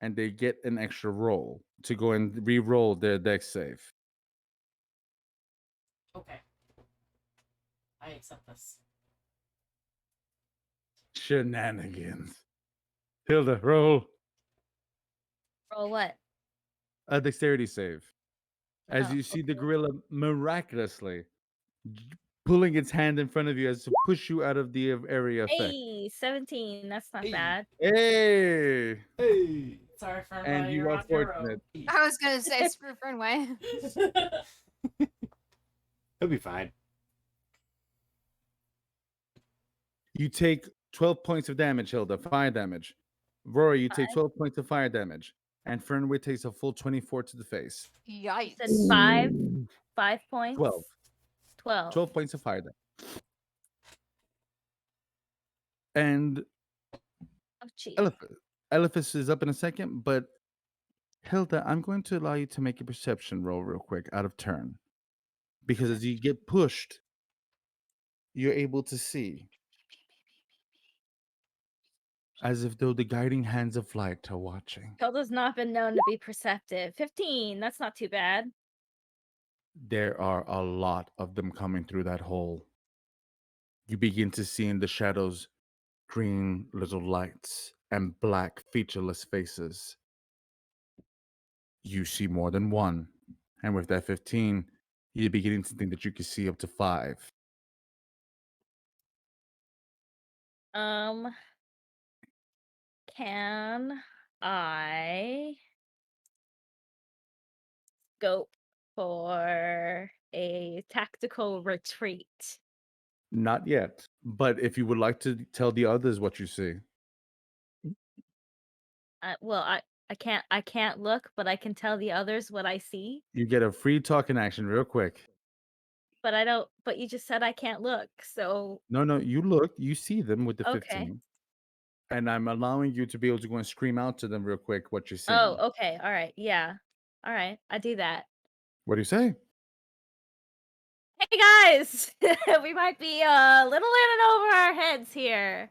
and they get an extra roll to go and re-roll their dex save. Okay. I accept this. Shenanigans. Hilda, roll Roll what? a dexterity save. As Oh, you see the okay. gorilla miraculously pulling its hand in front of you as to push you out of the area effect. Hey, 17. That's not Hey. bad. Hey! Hey. Sorry, Fernway, And you you're are on your fortunate. I was gonna say screw Fernway. own. He'll be fine. You take 12 points of damage, Hilda, fire damage. Rory, you take 12 points of fire damage. And Fernway takes a full 24 to the face. Yikes. Said 5 points. 12. 12. 12 points of fire damage. And Oh, gee. Elephas is up in a second, but Hilda, I'm going to allow you to make a perception roll real quick out of turn. Because as you get pushed, you're able to see as if though the guiding hands of light are watching. Hilda's not been known to be perceptive. 15. That's not too bad. There are a lot of them coming through that hole. You begin to see in the shadows green little lights and black featureless faces. You see more than one. And with that 15, you're beginning to think that you can see up to 5. Um, can I scope for a tactical retreat? Not yet. But if you would like to tell the others what you see, Well, I can't look, but I can tell the others what I see. you get a free talking action real quick. But I don't. But you just said I can't look, so No, no, you look, you see them with the okay. 15. And I'm allowing you to be able to go and scream out to them real quick what you're seeing. Oh, okay. All right. Yeah. All right. I do that. What do you say? Hey guys, we might be a little in and over our heads here.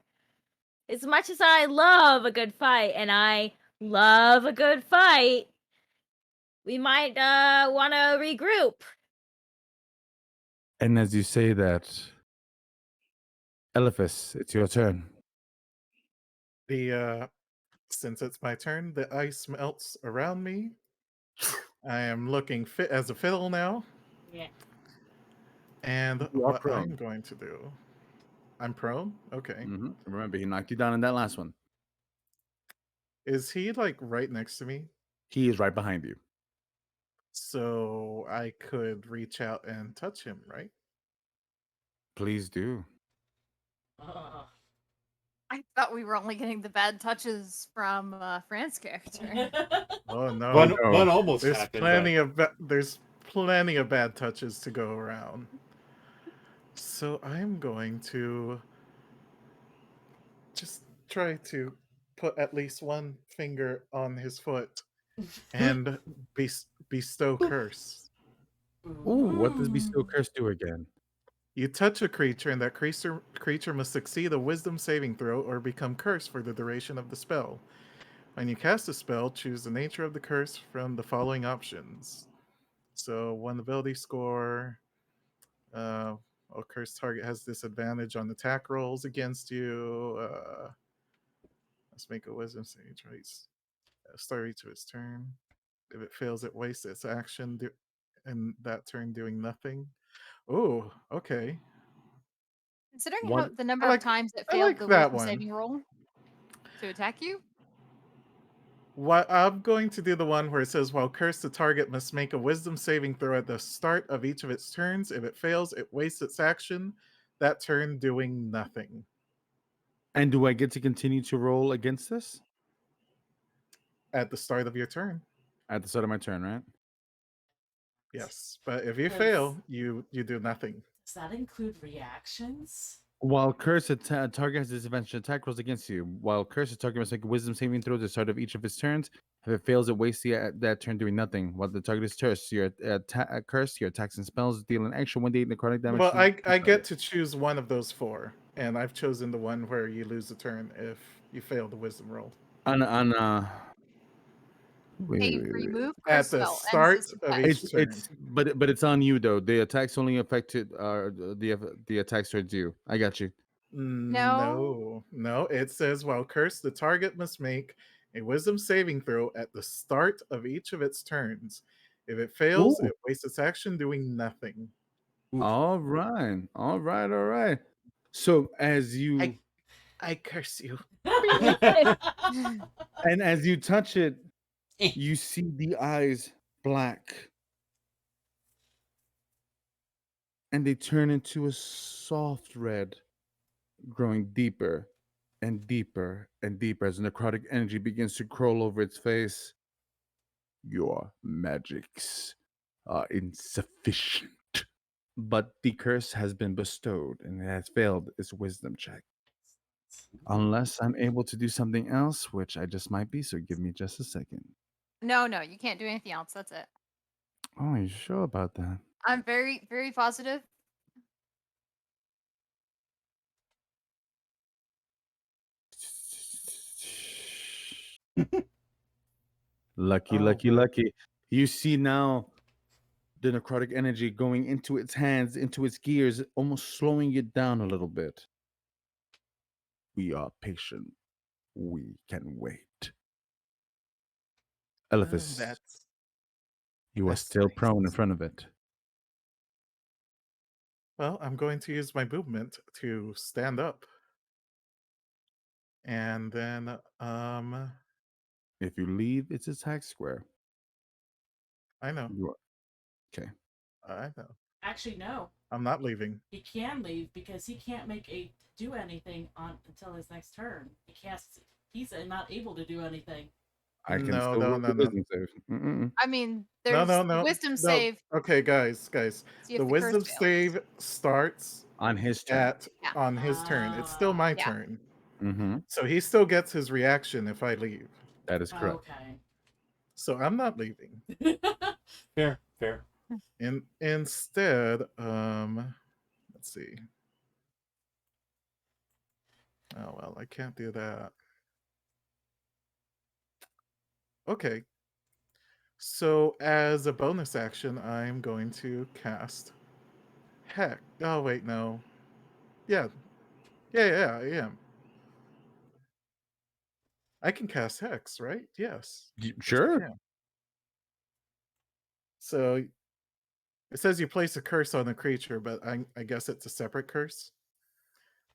As much as I love a good fight, and I love a good fight, we might want to regroup. And as you say that, Eliphas, it's your turn. The since it's my turn, the ice melts around me. I am looking fit as a fiddle now. Yeah. And You are what prone. I'm going to do, I'm prone. Okay, Remember, he knocked you down in that last one. is he like right next to me? He is right behind you. So I could reach out and touch him, right? Please do. Ugh. I thought we were only getting the bad touches from Fran's character. Oh no, One almost there's happened. there's plenty of bad touches to go around. So I'm going to just try to put at least one finger on his foot and bestow curse. Ooh, what does Bestow Curse do again? You touch a creature, and that creature must succeed a wisdom saving throw or become cursed for the duration of the spell. When you cast a spell, choose the nature of the curse from the following options. So, one ability score, a cursed target has disadvantage on attack rolls against you. Let's make a wisdom saving trace. Start each of its turn. If it fails, it wastes its action and that turn doing nothing. Oh, okay. Considering One- the number I like- of times it I failed like the that wisdom one. saving roll to attack you. What I'm going to do the one where it says, while cursed, the target must make a wisdom saving throw at the start of each of its turns. If it fails, it wastes its action, that turn doing nothing. And do I get to continue to roll against this? At the start of your turn. At the start of my turn, right? Yes. But if you Does- fail, you do nothing. Does that include reactions? While cursed, target has disadvantage attack rolls against you. While cursed, target must make a wisdom saving throw at the start of each of its turns. If it fails, it wastes that turn doing nothing. While the target is cursed, your cursed, your attacks and spells deal an extra 1d necrotic damage. Well, to I the get target. to choose one of those 4, and I've chosen the one where you lose the turn if you fail the wisdom roll. on wait, A wait, wait, wait. remove At curse the spell start ends this of effect. each turn. But it's on you though. The attacks only affected the attacks towards you. I got you. No. No. It says while cursed, the target must make a wisdom saving throw at the start of each of its turns. If it fails, Ooh. it wastes its action doing nothing. All right, all right, all right. So as you I curse you. and as you touch it, Eh. you see the eyes black, and they turn into a soft red, growing deeper and deeper and deeper as necrotic energy begins to crawl over its face. Your magics are insufficient. But the curse has been bestowed and it has failed its wisdom check. Unless I'm able to do something else, which I just might be, so give me just a second. No, you can't do anything else. That's it. Oh, are you sure about that? I'm very, very positive. Lucky, Oh, lucky, but- lucky. You see now the necrotic energy going into its hands, into its gears, almost slowing it down a little bit. We are patient. We can wait. Eliphas, That's You are That's still nice. prone in front of it. Well, I'm going to use my movement to stand up. And then, If you leave its attack square, I know. you are okay. I know. Actually, no. I'm not leaving. He can leave because he can't do anything until his next turn. He's not able to do anything. I can No, still no, roll no, the no. wisdom save. Mm-mm. I mean, No, there's no, the no. wisdom No. save. Okay, guys. See if The the curse wisdom fails. save starts On his turn. Yeah. on his turn. It's still my Yeah. turn. Mm-hmm. So he still gets his reaction if I leave. That is correct. Okay. So I'm not leaving. Fair, fair. Instead, let's see. Oh well, I can't do that. Okay. So as a bonus action, I'm going to cast Heck. Oh wait, no. Yeah. Yeah, I am. I can cast Hex, right? Yes. Yes, I Sure. can. So it says you place a curse on a creature, but I guess it's a separate curse.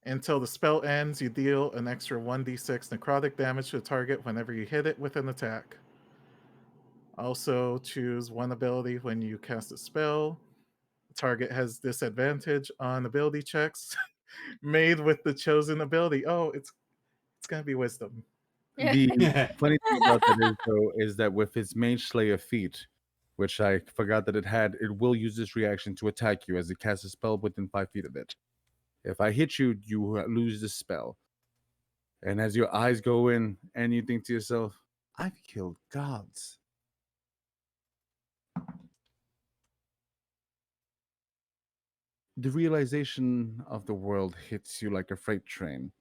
Until the spell ends, you deal an extra 1d6 necrotic damage to the target whenever you hit it with an attack. Also, choose one ability when you cast a spell. The target has disadvantage on ability checks made with the chosen ability. Oh, it's gonna be wisdom. The funny thing about that is, though, is that with its Mage Slayer feat, which I forgot that it had, it will use this reaction to attack you as it casts a spell within 5 feet of it. If I hit you, you lose the spell. And as your eyes go in, and you think to yourself, I've killed gods. The realization of the world hits you like a freight train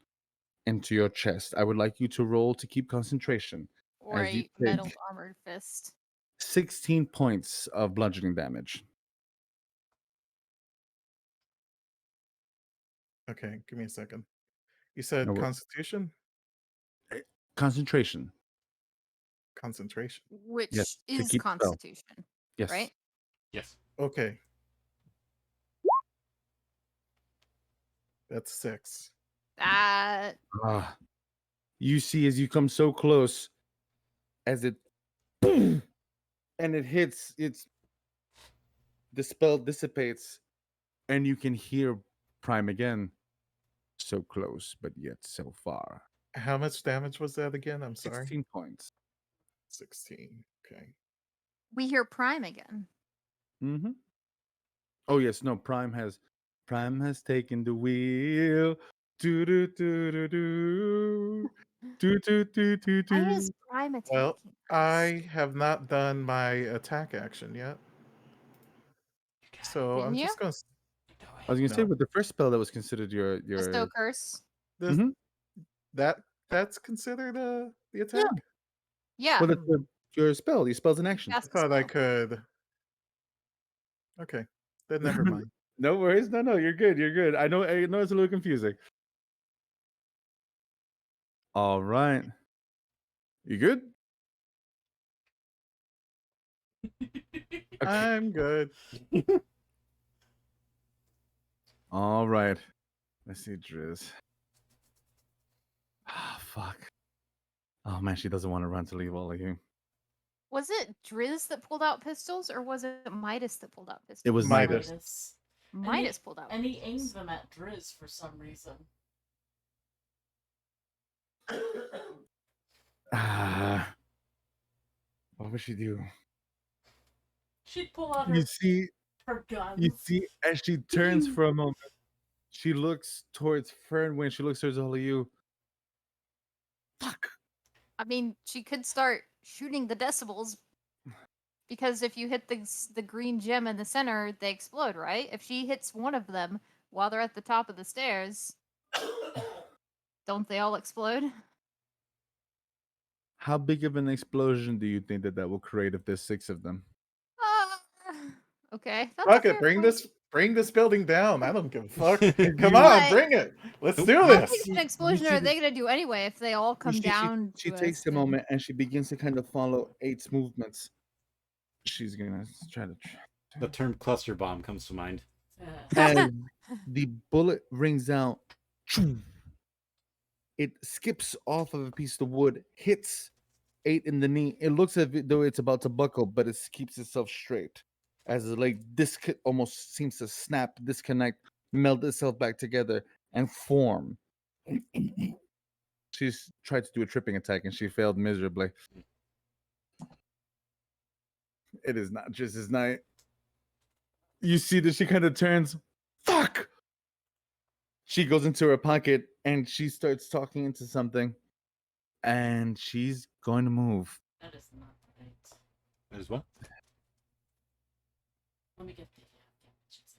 into your chest. I would like you to roll to keep concentration. Or As you a metal take- armored fist. 16 points of bludgeoning damage. Okay, give me a second. You said No, Constitution? Concentration. Concentration. Which Yes, to is keep spell. Constitution, Yes. right? Yes. Okay. That's 6. That Ah. You see as you come so close, as it boom, and it hits, the spell dissipates, and you can hear Prime again. So close, but yet so far. How much damage was that again? I'm sorry. 16 points. 16. Okay. we hear Prime again. Mm-hmm. Oh yes, no. Prime has taken the wheel. Do do do do do do do do do Why do. is Prime attacking Well, us? I have not done my attack action yet. So Didn't I'm you? just going to. I was gonna say No. with the first spell that was considered your Bestow curse. This, Mhm. That's considered the attack? Yeah. well, that's your spell. Your spell's an action. I Cast a thought I spell. could. Okay. Then never mind. No worries. No, you're good. You're good. I know it's a little confusing. All right. You good? Okay. I'm good. All right. Let's see, Driz. Ah, fuck. Oh man, she doesn't want to run to leave all of you. Was it Driz that pulled out pistols, or was it Midas that pulled out pistols? It was Midas. Midas pulled out. And he pistols. aimed them at Driz for some reason. Ah. What would she do? She'd pull out You see, her guns. you see, as she turns for a moment, she looks towards Fernwyn. She looks towards all of you. Fuck. I mean, she could start shooting the decibels, because if you hit the green gem in the center, they explode, right? If she hits one of them while they're at the top of the stairs, don't they all explode? How big of an explosion do you think that will create if there's 6 of them? Okay. That's Fuck a it. fair Bring point. this building down. I don't give a fuck. You- Come on, But- bring it. Let's do How this. big of an explosion are they gonna do anyway if they all come She down? She to takes us a and- moment and she begins to kind of follow 8's movements. she's gonna try to. The term cluster bomb comes to mind. As the bullet rings out, it skips off of a piece of wood, hits 8 in the knee. It looks as though it's about to buckle, but it keeps itself straight. As the leg almost seems to snap, disconnect, meld itself back together, and form. She's tried to do a tripping attack and she failed miserably. It is not just his night. You see that she kind of turns. Fuck! She goes into her pocket and she starts talking into something. And she's going to move. That is not right. As well. Let me get the images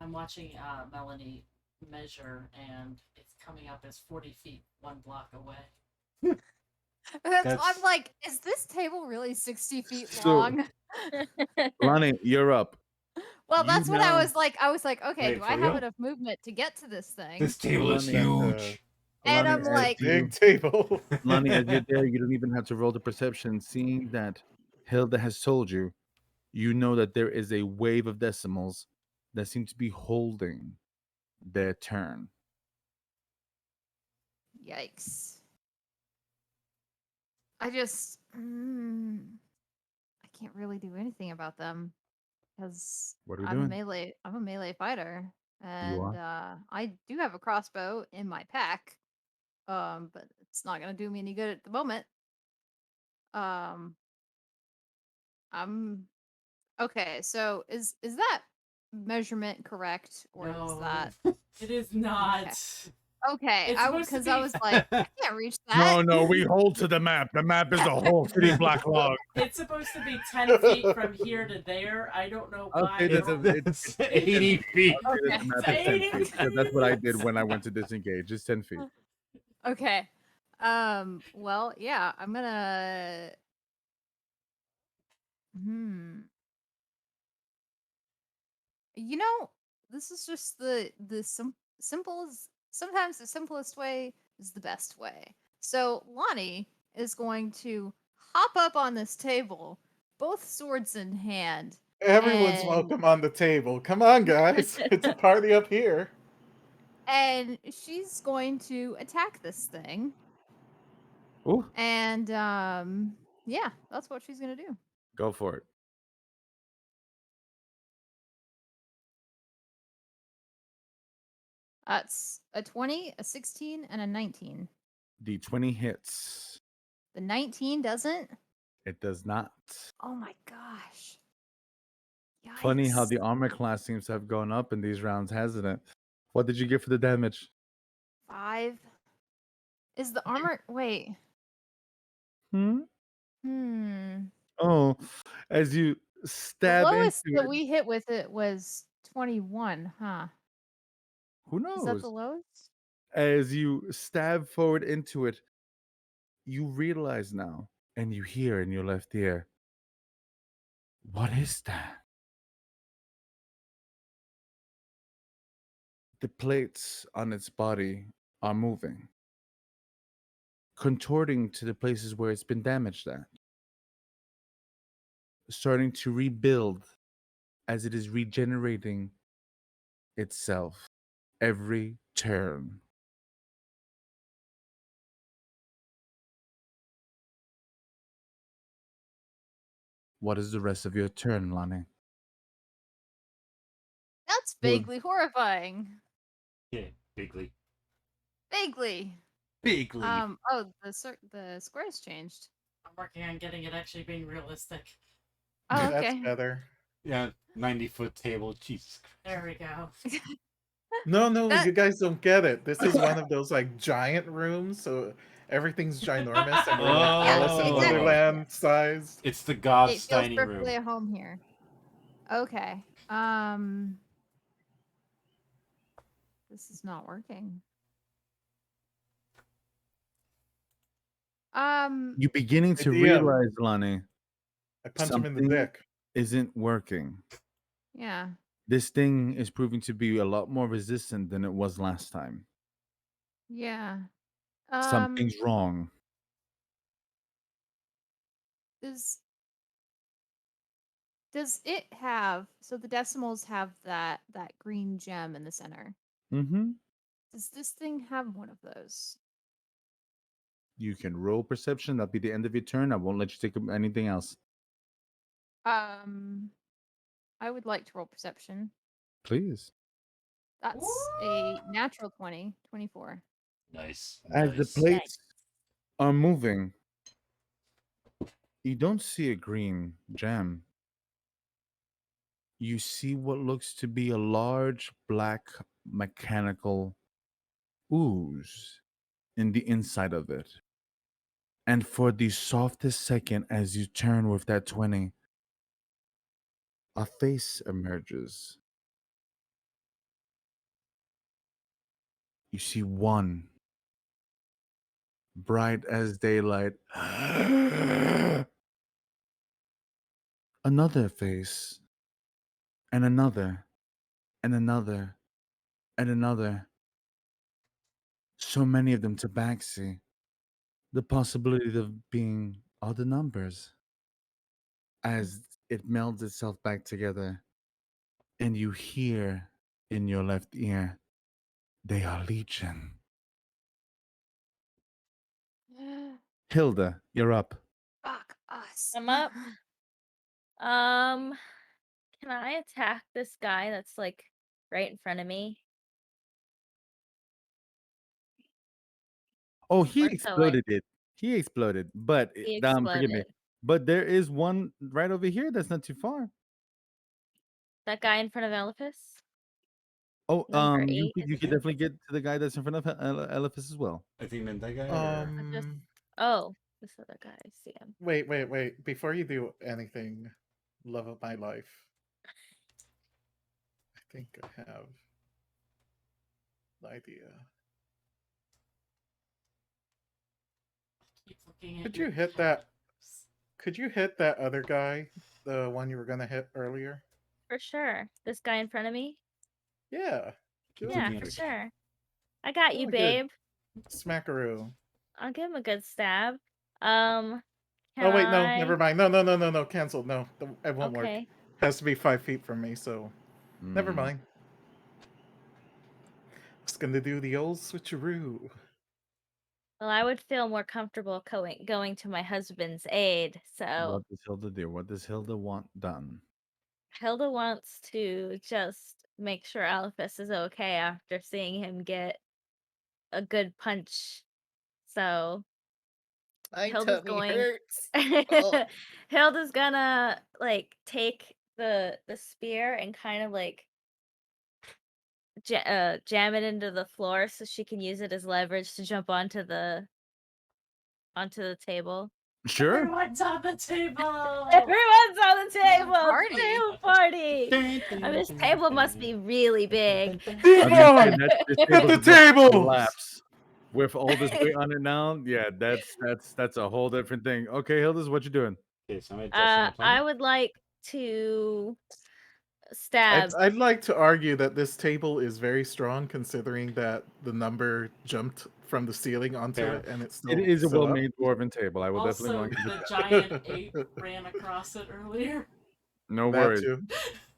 out. I'm watching Melanie measure, and it's coming up as 40 feet, 1 block away. I'm like, is this table really 60 feet So- long? Lonnie, you're up. Well, you that's what know- I was like. I was like, okay, Wait, do for I have real? enough movement to get to this thing? This table is Lonnie, huge. And Lonnie, I'm as like- you- Big table. Lonnie, as you're there, you don't even have to roll the perception. Seeing that Hilda has told you, you know that there is a wave of decimals that seem to be holding their turn. Yikes. I just, I can't really do anything about them because What are we I'm doing? melee. I'm a melee fighter, and are? I do have a crossbow in my pack. But it's not gonna do me any good at the moment. I'm okay. So is that measurement correct, or No, is that it is not. okay? It's supposed to Because I be- was like, I can't reach that. No, we hold to the map. The map is a whole city block long. It's supposed to be 10 feet from here to there. I don't know I'll why. say they that don't- it's 80 feet. I'll say that the map is 10 80 feet, because that's what I did when I went to disengage. It's 10 feet. Okay. Well, yeah, I'm gonna. You know, this is just the simplest. Sometimes the simplest way is the best way. So Lonnie is going to hop up on this table, both swords in hand. Everyone's And- welcome on the table. Come on, guys. It's a party up here. And she's going to attack this thing. Ooh, And yeah, that's what she's gonna do. go for it. That's a 20, a 16, and a 19. The 20 hits. The 19 doesn't? It does not. Oh my gosh. Funny how Yikes. the armor class seems to have gone up in these rounds, hasn't it? What did you get for the damage? 5. Is the armor. Wait. Hmm? Oh, as you the stab lowest into that it. we hit with it was 21, huh? Who Is that knows? the lowest? As you stab forward into it, you realize now, and you hear in your left ear, what is that? The plates on its body are moving, contorting to the places where it's been damaged at, starting to rebuild as it is regenerating itself every turn. What is the rest of your turn, Lonnie? That's Well- vaguely horrifying. Yeah, bigly. Vaguely. Bigly. Oh, the squares changed. I'm working on getting it actually being realistic. Oh, That's okay. better. Yeah, 90-foot table. Jesus Christ. There we go. No, That- you guys don't get it. This is one of those like giant rooms, so everything's ginormous and we're like Yeah, Alice in exactly. Wonderland sized. It's the God's It feels dining perfectly room. at home here. Okay. This is not working. You're beginning to Idea. realize, Lonnie, I punch him in the Something- dick. isn't working. Yeah. This thing is proving to be a lot more resistant than it was last time. Yeah. Something's wrong. Is Does it have, so the decimals have that green gem in the center? Mm-hmm. Does this thing have one of those? You can roll perception. That'll be the end of your turn. I won't let you take anything else. I would like to roll perception. Please. That's a natural 20, 24. Nice. As the Nice. plates are moving, you don't see a green gem. You see what looks to be a large black mechanical ooze in the inside of it. And for the softest second, as you turn with that 20, a face emerges. You see one, bright as daylight. Another face, and another, and another, and another. So many of them to backseat. The possibility of being other numbers as it melds itself back together, and you hear in your left ear, they are Legion. Hilda, you're up. Fuck us. I'm up. Can I attack this guy that's like right in front of me? Oh, he Or so like exploded it. He exploded, but he forgive me. exploded. But there is one right over here that's not too far. That guy in front of Elephas? Oh, Number you 8, could is you could it? definitely get to the guy that's in front of Elephas as well. I think you meant that guy. Or... I just oh, this other guy, I see him. Wait. Before you do anything, love of my life. I think I have an idea. Keep looking at Could your you hit that? Could you hit that other guy? The one you were gonna hit earlier? For sure. This guy in front of me? Yeah. Keep Yeah, looking for at it. sure. I got you, Really good. babe. Smackaroo. I'll give him a good stab. Oh wait, no, never mind. No. Cancel. No, it won't work. Okay. Has to be 5 feet from me, so never Mm. mind. It's gonna do the old switcheroo. Well, I would feel more comfortable going to my husband's aid. So What does Hilda do? What does Hilda want done? Hilda wants to just make sure Alphys is okay after seeing him get a good punch. So Hilda's going Hilda's gonna like take the spear and kind of like jam it into the floor so she can use it as leverage to jump onto the table. Sure. Everyone's on the table. Everyone's on the table. Party. Table party. I mean, this table must be really big. I was gonna say, this Hit table the is about to table! collapse. With all this weight on it now, yeah, that's a whole different thing. Okay, Hilda's, what you doing? Okay, so I'm adjusting the I plan. would like to stab. I'd like to argue that this table is very strong, considering that the number jumped from the ceiling onto Fair. it, and it's still. It is a still up. well-made dwarven table. I will definitely Also, want you the to. giant ape ran across it earlier. No That worries. too.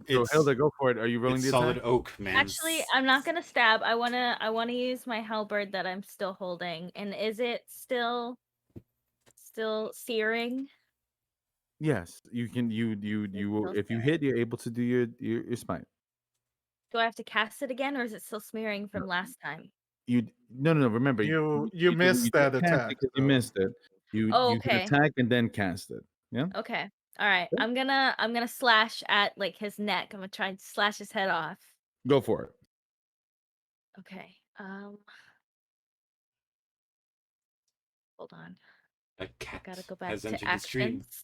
So It's, Hilda, go for it. Are you rolling it's the solid attack? oak, man. Actually, I'm not gonna stab. I wanna use my halberd that I'm still holding. And is it still searing? Yes, you can. You still if you hit, you're able to do your smite. Do I have to cast it again, or is it still smearing from last time? No. Remember, You missed that did cast it attack. 'cause you though. missed it. Oh, You can okay. attack and then cast it. Yeah. Okay. All right. Yeah. I'm gonna slash at like his neck. I'm gonna try and slash his head off. Go for it. Okay. Hold on. A cat Gotta go back has to entered the stream. actions.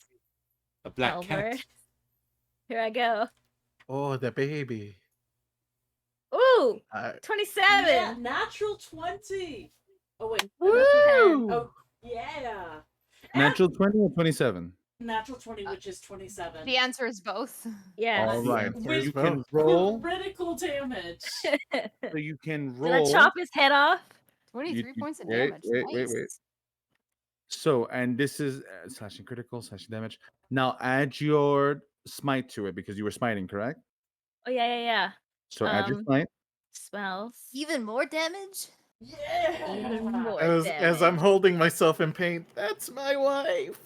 A black Halberd. cat. Here I go. Oh, the baby. Ooh, I, 27. Yeah, natural 20. Oh wait. Woo! Oh yeah. Natural 20 or 27? Natural 20, which is 27. The answer is both. Yes. All right. The So answer is you can both. roll. Critical damage. So you can Did I roll. chop his head off? 23 points of wait, damage. wait. Nice. So, and this is slashing critical, slashing damage. Now add your smite to it because you were smiting, correct? Oh yeah. So add your Um, smite. Spells. Even more damage? Yeah. Even more As I'm damage. holding myself in pain, that's my wife.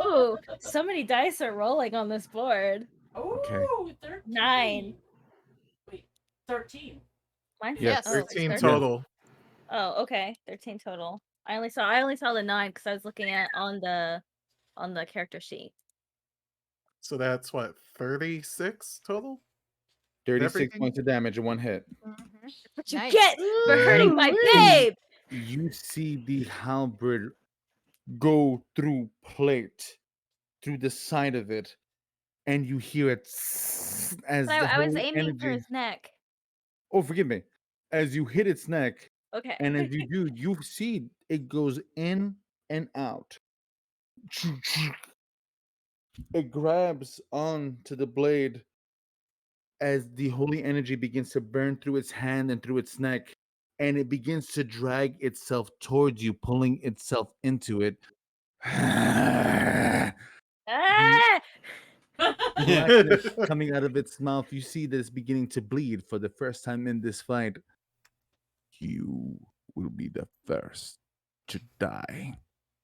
Ooh, so many dice are rolling on this board. Okay. Ooh, 13. 9. Wait, 13. Mine's Yes. oh, it's 13 13. total. Oh, okay. 13 total. I only saw the 9 because I was looking at on the character sheet. So that's what, 36 total? 36 Everything? points of damage in one hit. Mhm. What you Nice. get for hurting my Ooh-wee. babe? You see the halberd go through plate, through the side of it, and you hear it as But the I was holy aiming for energy. his neck. Oh, forgive me. As you hit its neck, Okay. and as you do, you see it goes in and out. It grabs onto the blade as the holy energy begins to burn through its hand and through its neck, and it begins to drag itself towards you, pulling itself into it. Ah! Blackness coming out of its mouth. You see that it's beginning to bleed for the first time in this fight. You will be the first to die.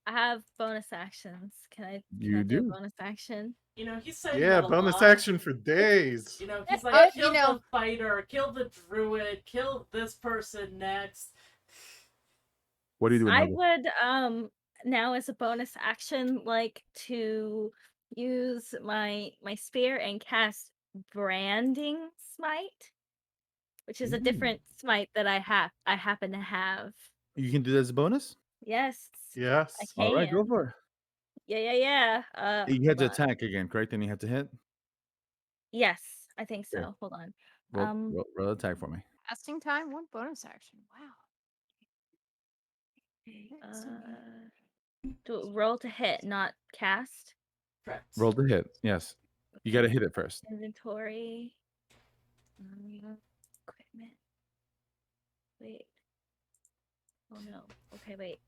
I have bonus actions. Can I You do a do. bonus action? You know, he's saying Yeah, that a bonus lot. action for days. You know, he's like, You kill know- the fighter, kill the druid, kill this person next. What are you doing? I Hubble? would now as a bonus action like to use my spear and cast branding smite, which is a Ooh. different smite that I happen to have. You can do that as a bonus? Yes, I Yes. can. All right, go for Yeah. it. You had Hold to on. attack again, correct? And you had to hit? Yes, I think Here. so. Hold on. Roll attack for me. Casting time, one bonus action. Wow. Do roll to hit, not cast. Correct. Roll the hit. Yes. You got to Okay. hit it first. Inventory. Equipment. Wait. Oh no. Okay, wait.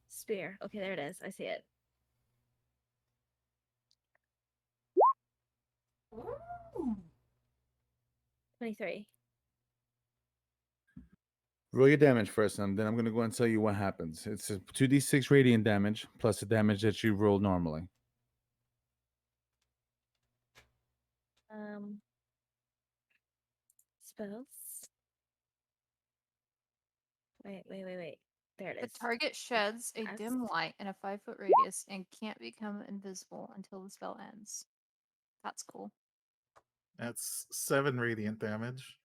Spear. Okay, there it is. I see it. Ooh. 23. Roll your damage first, and then I'm going to go and tell you what happens. It's a 2d6 radiant damage plus the damage that you roll normally. Spells. Wait. There it The is. target sheds a Cast. dim light in a 5-foot radius and can't become invisible until the spell ends. That's cool. That's 7 radiant damage.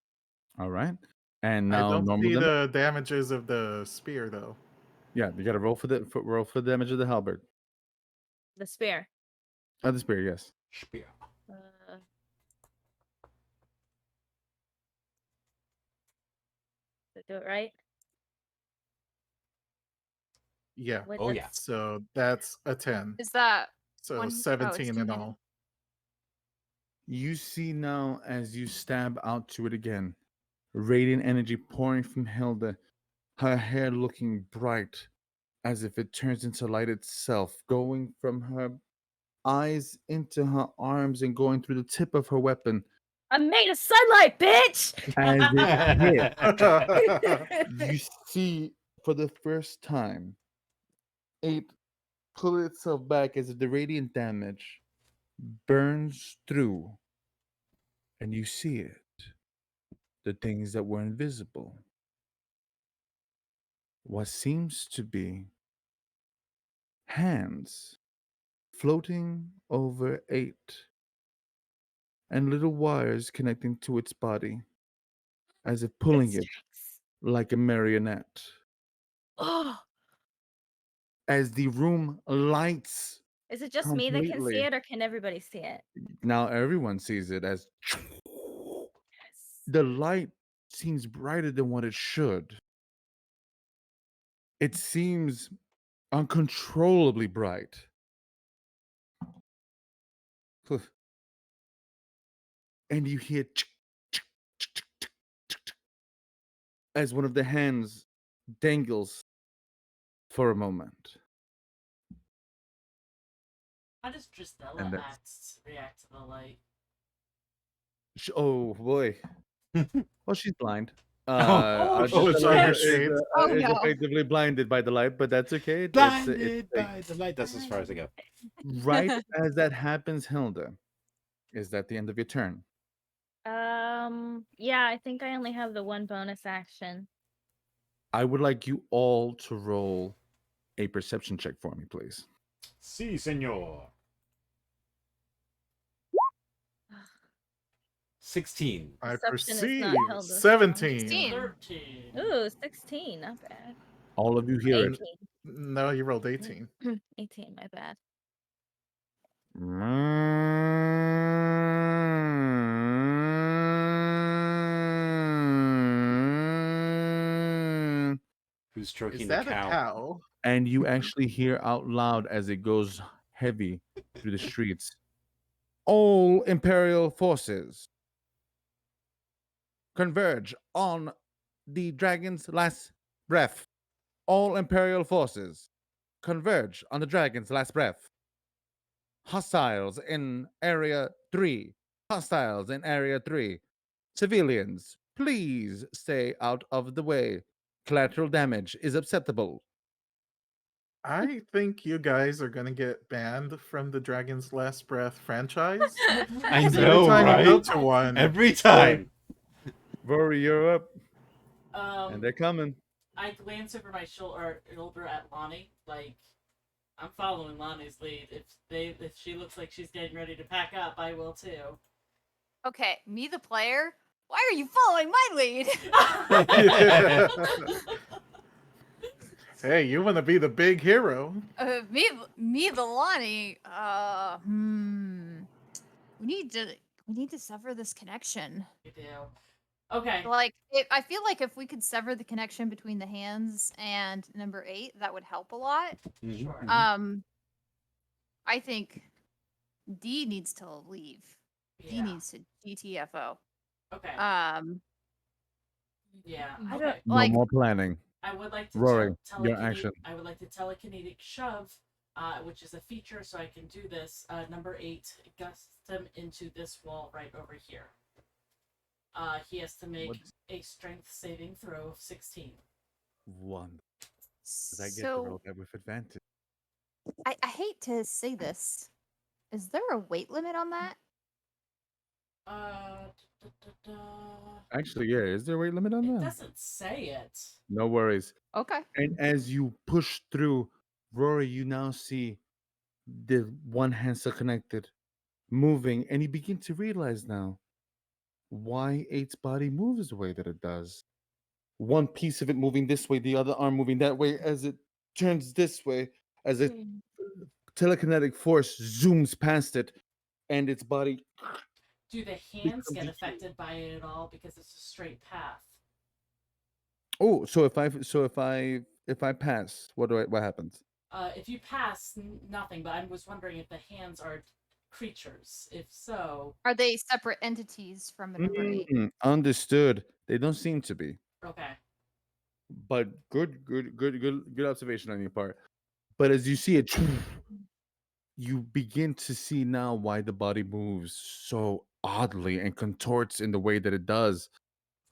All right. And I now don't normal see damage. the damages of the spear though. Yeah, you got to roll for the damage of the halberd. The spear. The spear, yes. Spear. Did I do it right? Yeah. Wait, Oh, yeah. that's- So that's a 10. Is that So one- oh, it's 17 in 2-handed. all. You see now as you stab out to it again, radiant energy pouring from Hilda, her hair looking bright as if it turns into light itself, going from her eyes into her arms and going through the tip of her weapon. I'm made of sunlight, bitch! As it hit, That's you see for the first time it pull itself back as if the radiant damage burns through, and you see it. The things that were invisible. What seems to be hands floating over 8 and little wires connecting to its body as if pulling it Strings. like a marionette. Oh, As the room lights is it just me that can see completely. it, or can everybody see it? Now everyone sees it as Yes. the light seems brighter than what it should. It seems uncontrollably bright. And you hear as one of the hands dangles for a moment. How does Dristella And that's react to the light? oh boy. Well, she's blind. Oh, Oh, it's on her shade. Oh, Is no. effectively blinded by the light, but that's okay. It's blinded like, by the light. That's as far as I go. right as that happens, Hilda. Is that the end of your turn? Yeah, I think I only have the one bonus action. I would like you all to roll a perception check for me, please. Si, senor. 16. I Perception is perceive not held as 17. 16. 13. Ooh, 16, not bad. All of you hear 18. it. No, you rolled 18. 18, my bad. Who's stroking Is the that a cow? cow? And you actually hear out loud as it goes heavy through the streets. All Imperial forces converge on the dragon's last breath. All Imperial forces converge on the dragon's last breath. Hostiles in Area 3. Hostiles in Area 3. Civilians, please stay out of the way. Collateral damage is acceptable. I think you guys are gonna get banned from the Dragon's Last Breath franchise. I Every know, time you go right? to one, Every time. Rory, you're up. And they're coming. I glance over my shoulder at Lonnie, like I'm following Lonnie's lead. If she looks like she's getting ready to pack up, I will too. Okay, me the player. Why are you following my lead? hey, you want to be the big hero. Me the Lonnie. We need to sever this connection. You do. Okay. Like, I feel like if we could sever the connection between the hands and number 8, that would help a lot. Mhm. Sure. I think D needs to leave. D Yeah. needs to GTFO. Okay. Yeah. I Okay. don't- No Like- more planning. I would like to Rory, your telekinetic. action. I would like to telekinetic shove, which is a feature, so I can do this. Number 8 gusts him into this wall right over here. He has to make What's- a strength saving throw of 16. One. Because I get to So roll that with advantage. I hate to say this. Is there a weight limit on that? Da, da, da. Actually, yeah. Is there a weight limit on It that? doesn't say it. No worries. Okay. And as you push through, Rory, you now see the one hand still connected, moving, and you begin to realize now why Eight's body moves the way that it does. One piece of it moving this way, the other arm moving that way, as it turns this way, as a telekinetic force zooms past it, and its body. Do the hands get Become affected by it at all because it's a straight path? Oh, so if I pass, what happens? If you pass, nothing. But I was wondering if the hands are creatures. If so, Are they separate entities from a number 8? Understood. They don't seem to be. okay. But good observation on your part. But as you see it, you begin to see now why the body moves so oddly and contorts in the way that it does.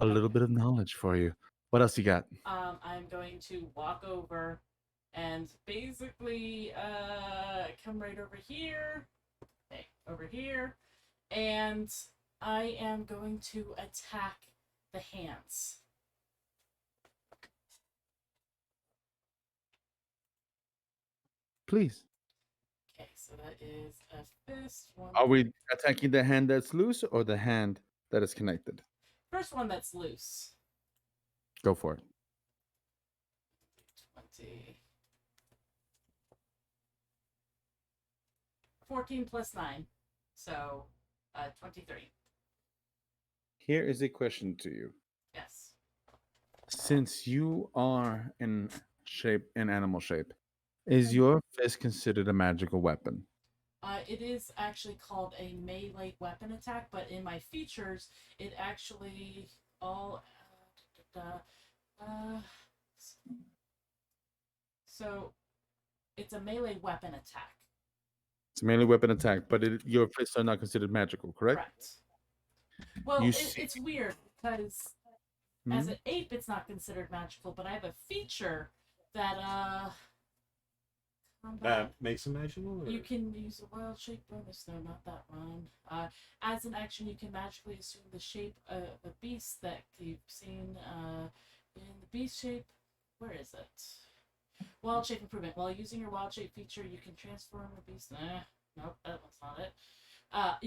A little bit of knowledge for you. What else you got? I'm going to walk over and basically come right over here. Okay, over here. And I am going to attack the hands. Please. Okay, so that is a fist. One. Are we attacking the hand that's loose or the hand that is connected? First one that's loose. Go for it. 20. 14 plus 9. So, 23. Here is a question to you. Yes. Since you are in animal shape, is your fist considered a magical weapon? It is actually called a melee weapon attack, but in my features, it actually all. So, it's a melee weapon attack. It's mainly weapon attack, but your fists are not considered magical, correct? Correct. Well, You it, see- it's weird because as an ape, it's not considered magical, but I have a feature that combat. That makes him magical? Or? You can use a wild shape bonus. No, not that one. As an action, you can magically assume the shape of a beast that you've seen in the beast shape. Where is it? Wild shape improvement. While using your wild shape feature, you can transform the beast. Nope, that one's not it.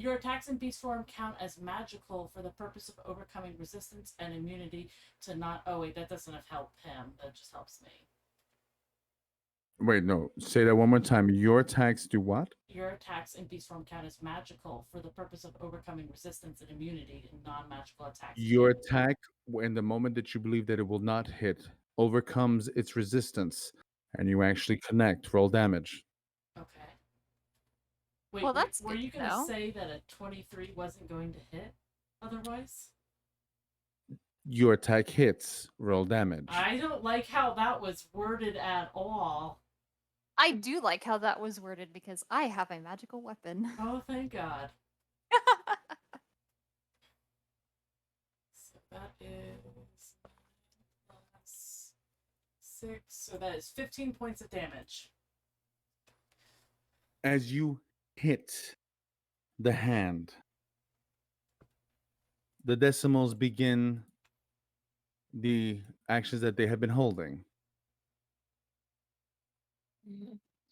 Your attacks in beast form count as magical for the purpose of overcoming resistance and immunity to not. Oh wait, that doesn't help him. That just helps me. Wait, no. Say that one more time. Your attacks do what? Your attacks in beast form count as magical for the purpose of overcoming resistance and immunity in non-magical attacks. Your attack, in the moment that you believe that it will not hit, overcomes its resistance, and you actually connect. Roll damage. Okay. Wait, Well, that's were good you to going to know. say that a 23 wasn't going to hit otherwise? Your attack hits. Roll damage. I don't like how that was worded at all. I do like how that was worded because I have a magical weapon. Oh, thank God. So that is plus 6. So that is 15 points of damage. As you hit the hand, the decimals begin the actions that they have been holding.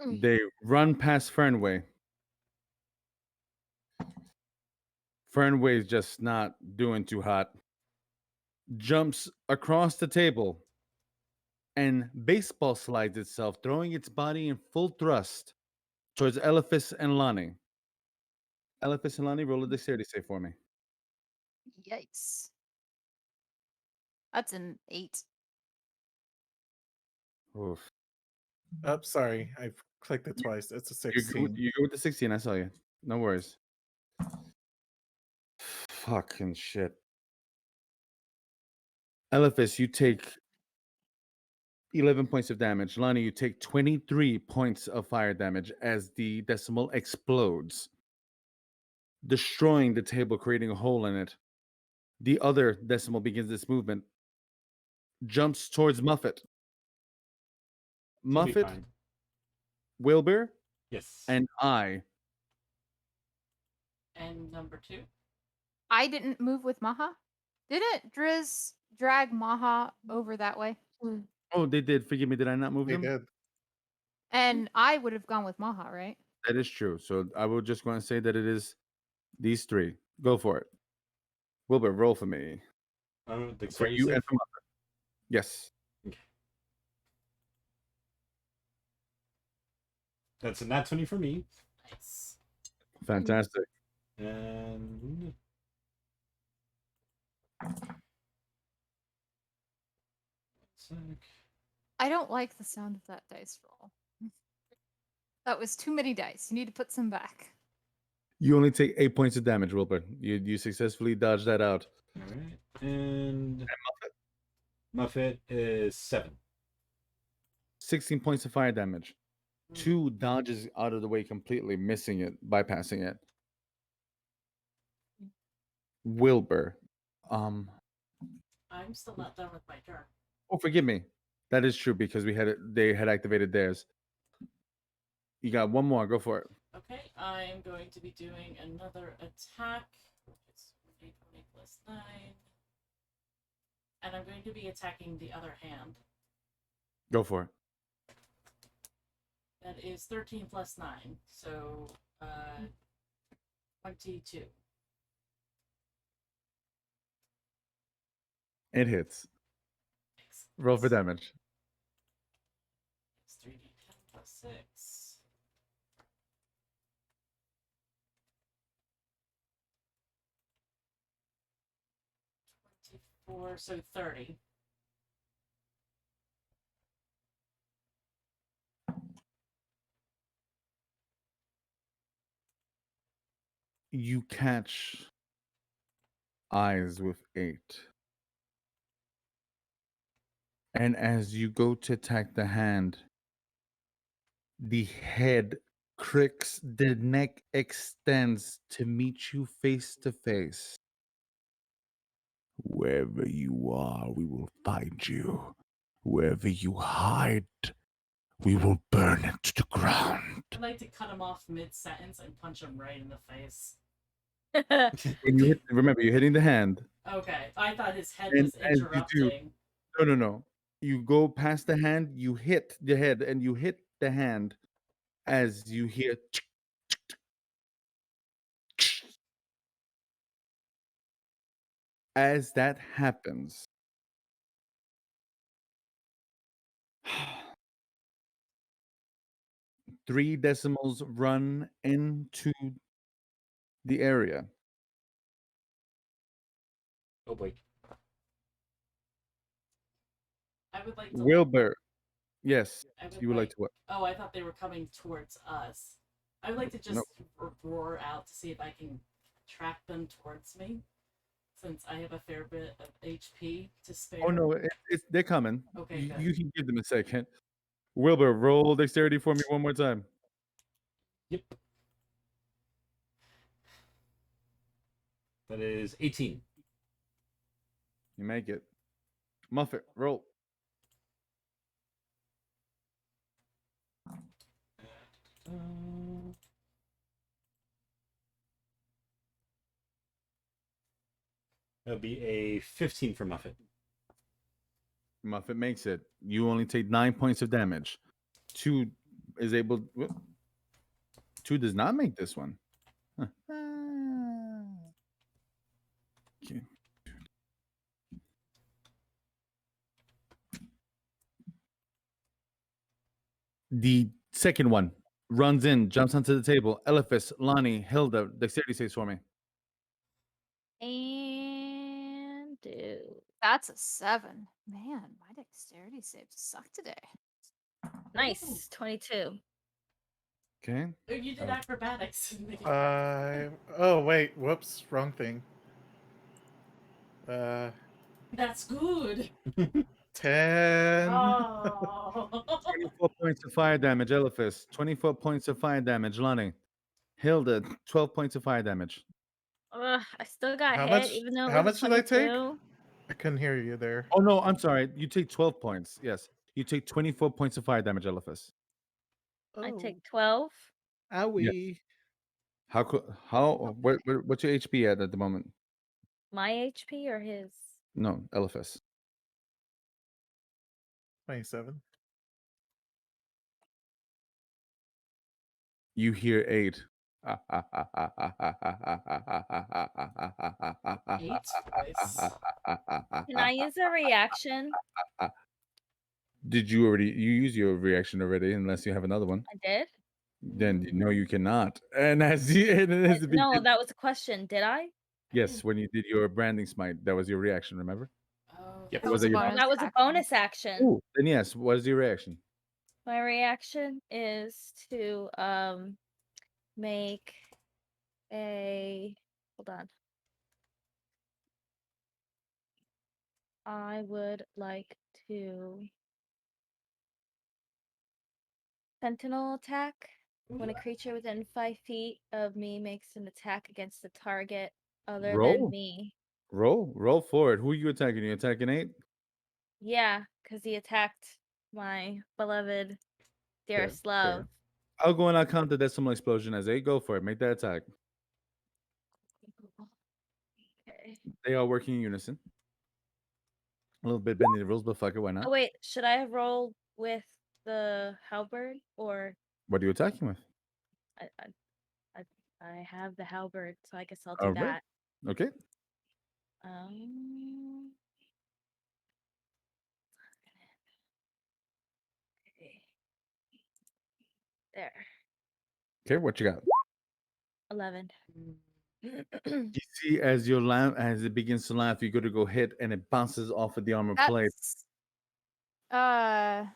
They run past Fernway. Fernway is just not doing too hot. Jumps across the table and baseball slides itself, throwing its body in full thrust towards Elephas and Lonnie. Elephas and Lonnie, roll a dexterity save for me. Yikes. That's an 8. Oof. Sorry, I've clicked it twice. It's a You go, 16. you go with the 16, I saw you. No worries. Fucking shit. Elephas, you take 11 points of damage. Lonnie, you take 23 points of fire damage as the decimal explodes, destroying the table, creating a hole in it. The other decimal begins its movement, jumps towards Muffet. Should be Muffet, fine. Wilbur, Yes. and I. And number 2. I didn't move with Maha. Didn't Driz drag Maha over that way? Oh, they did. Forgive me. Did I not move They them? did. And I would have gone with Maha, right? That is true. So I will just go and say that it is these 3. Go for it. Wilbur, roll for me. For Dexterity you save? and for Muffet. Yes. That's a nat 20 for me. Nice. Fantastic. And sec. I don't like the sound of that dice roll. That was too many dice. You need to put some back. You only take 8 points of damage, Wilbur. You successfully dodged that out. All right. And Muffet is 7. 16 points of fire damage. 2 dodges out of the way completely, missing it, bypassing it. Wilbur. I'm still not done with my turn. Oh, forgive me. That is true because they had activated theirs. You got one more. Go for it. Okay, I am going to be doing another attack, which is 8 plus 9. And I'm going to be attacking the other hand. Go for it. That is 13 plus 9, so 22. It hits. Roll for damage. It's 3d10 plus 6. So 30. You catch eyes with 8. And as you go to attack the hand, the head Crix, the neck extends to meet you face to face. Wherever you are, we will find you. Wherever you hide, we will burn it to the ground. I'd like to cut him off mid sentence and punch him right in the face. When you hit, remember, you're hitting the hand, Okay, I thought his head and was as you do, interrupting. no. You go past the hand, you hit the head, and you hit the hand as you hear. As that happens, three decimals run into the area. Oh boy. I would like to. Wilbur, yes, I would you would like to what? Oh, I thought they were coming towards us. I would like to just Nope. roar out to see if I can track them towards me, since I have a fair bit of HP to spare. Oh no, they're coming. Okay, You, good. you can give them a second. Wilbur, roll dexterity for me one more time. Yep. That is 18. You make it. Muffet, roll. That'll be a 15 for Muffet. Muffet makes it. You only take 9 points of damage. 2 is able. 2 does not make this one. Huh. Okay. The second one runs in, jumps onto the table. Eliphas, Lonnie, Hilda, dexterity saves for me. And do. That's a 7. Man, my dexterity saves suck today. Nice. 22. Okay. Oh, you did acrobatics. Oh wait, whoops, wrong thing. That's good. 10. Oh. 24 points of fire damage, Eliphas. 24 points of fire damage, Lonnie. Hilda, 12 points of fire damage. Ugh, I still got How hit, much- even though it how was much did I take? 22. I couldn't hear you there. Oh no, I'm sorry. You take 12 points. Yes. You take 24 points of fire damage, Eliphas. I take 12. Owie. What's your HP at the moment? My HP or his? No, Eliphas. 27. You hear 8. 8 voice. Can I use a reaction? Did you use your reaction already? Unless you have another one, I did. then no, you cannot. And as the No, that was a question. Did I? yes, when you did your branding smite, that was your reaction. Remember? Oh, Yep. That Was was a it your- Oh, bonus that was a action. bonus action. Ooh, then yes. What is your reaction? My reaction is to make a hold on. I would like to sentinel attack. When a creature within 5 feet of me makes an attack against a target other Roll. than me. Roll for it. Who are you attacking? You attacking 8? Yeah, because he attacked my beloved dearest fair. love. I'll go and I'll count the decimal explosion as 8. Go for it. Make that attack. Okay. They are working in unison. A little bit bending the rules, but fuck it, why not? Oh wait, should I have rolled with the halberd or What are you attacking with? I have the halberd, so I guess I'll do Halberd? that. Okay. Okay. There. Okay, what you got? 11. You see, as your as it begins to laugh, you go to go hit, and it bounces off of the armor plate. That's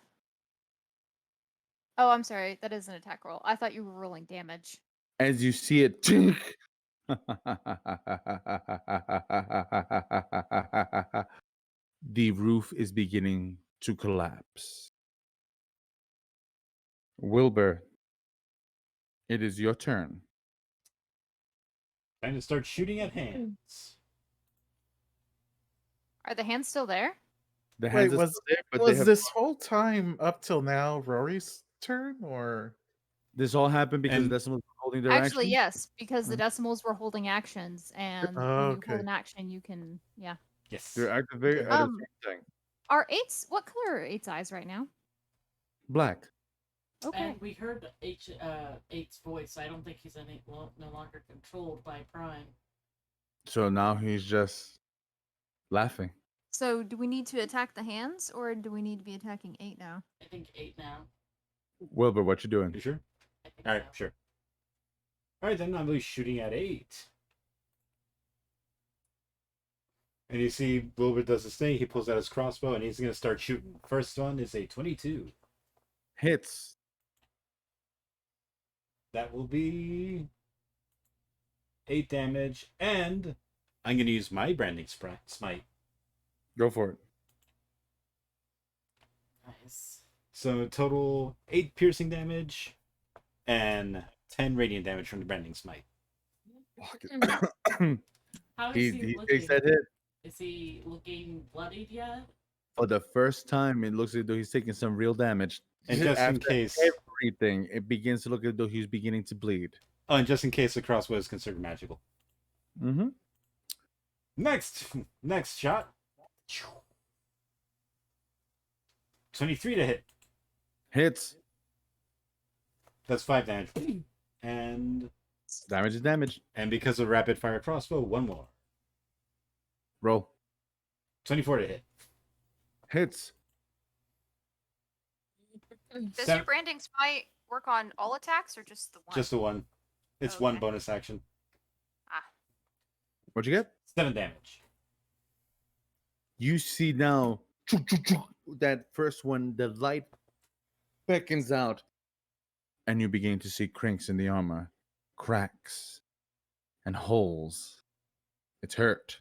Oh, I'm sorry. That is an attack roll. I thought you were rolling damage. As you see it, tink, the roof is beginning to collapse. Wilbur, It is your turn. Time to start shooting at hands. Are the hands still there? The Wait, hands are was still there, but they was have this whole time up till now Rory's turn, or this all happened because And- Decimals were holding their Actually, action. yes, because the Mm. decimals were holding actions, and when you okay. hold an action, you can, yeah. Yes. They're activated Okay. at a Um, certain thing. Are eight's what color are eight's eyes right now? Black. Okay. And we heard Eight's voice. So I don't think he's no longer controlled by Prime. So now he's just laughing. So do we need to attack the hands, or do we need to be attacking 8 now? I think 8 now. Wilbur, what you doing? You sure? I think All right, so. sure. All right, then I'm really shooting at 8. And you see Wilbur does this thing. He pulls out his crossbow and he's going to start shooting. First one is a 22. Hits. That will be 8 damage. And I'm going to use my branding smite. Go for it. Nice. So total 8 piercing damage and 10 radiant damage from the branding smite. How is he he he looking? takes that hit. Is he looking bloodied yet? For the first time, it looks as though he's taking some real damage. And just in After case, everything, it begins to look as though he's beginning to bleed. oh, and just in case the crossbow is considered magical. Mm-hmm. Next shot. 23 to hit. Hits. That's 5 damage. And Damage is damage. because of rapid fire crossbow, 1 more. Roll. 24 to hit. Hits. Does Seven- your branding smite work on all attacks or just the one? Just the one. It's one Okay. bonus action. What'd you get? 7 damage. You see now that first one, the light beckons out, and you begin to see crinks in the armor, cracks, and holes. It's hurt.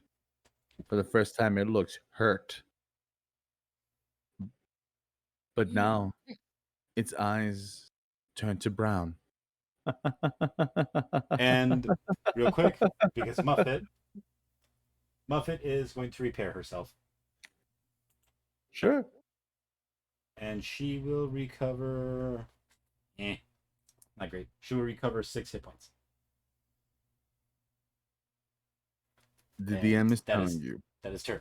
For the first time, it looks hurt. But now, its eyes turn to brown. And real quick, because Muffet is going to repair herself. Sure. And she will recover. Not great. She will recover 6 hit points. The And DM is that telling is- you. That is turn.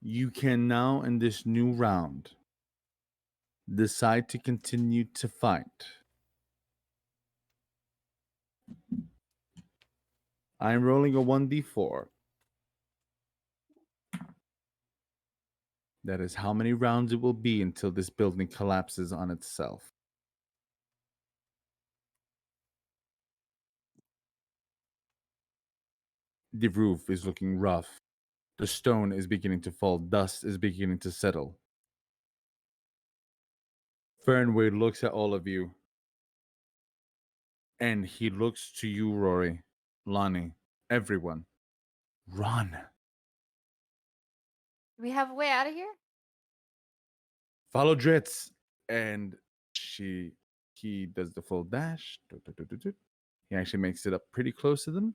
You can now, in this new round, decide to continue to fight. I'm rolling a 1d4. That is how many rounds it will be until this building collapses on itself. The roof is looking rough. The stone is beginning to fall. Dust is beginning to settle. Fernway looks at all of you. And he looks to you, Rory, Lonnie, everyone. Run. Do we have a way out of here? Follow Dritz. And he does the full dash. He actually makes it up pretty close to them.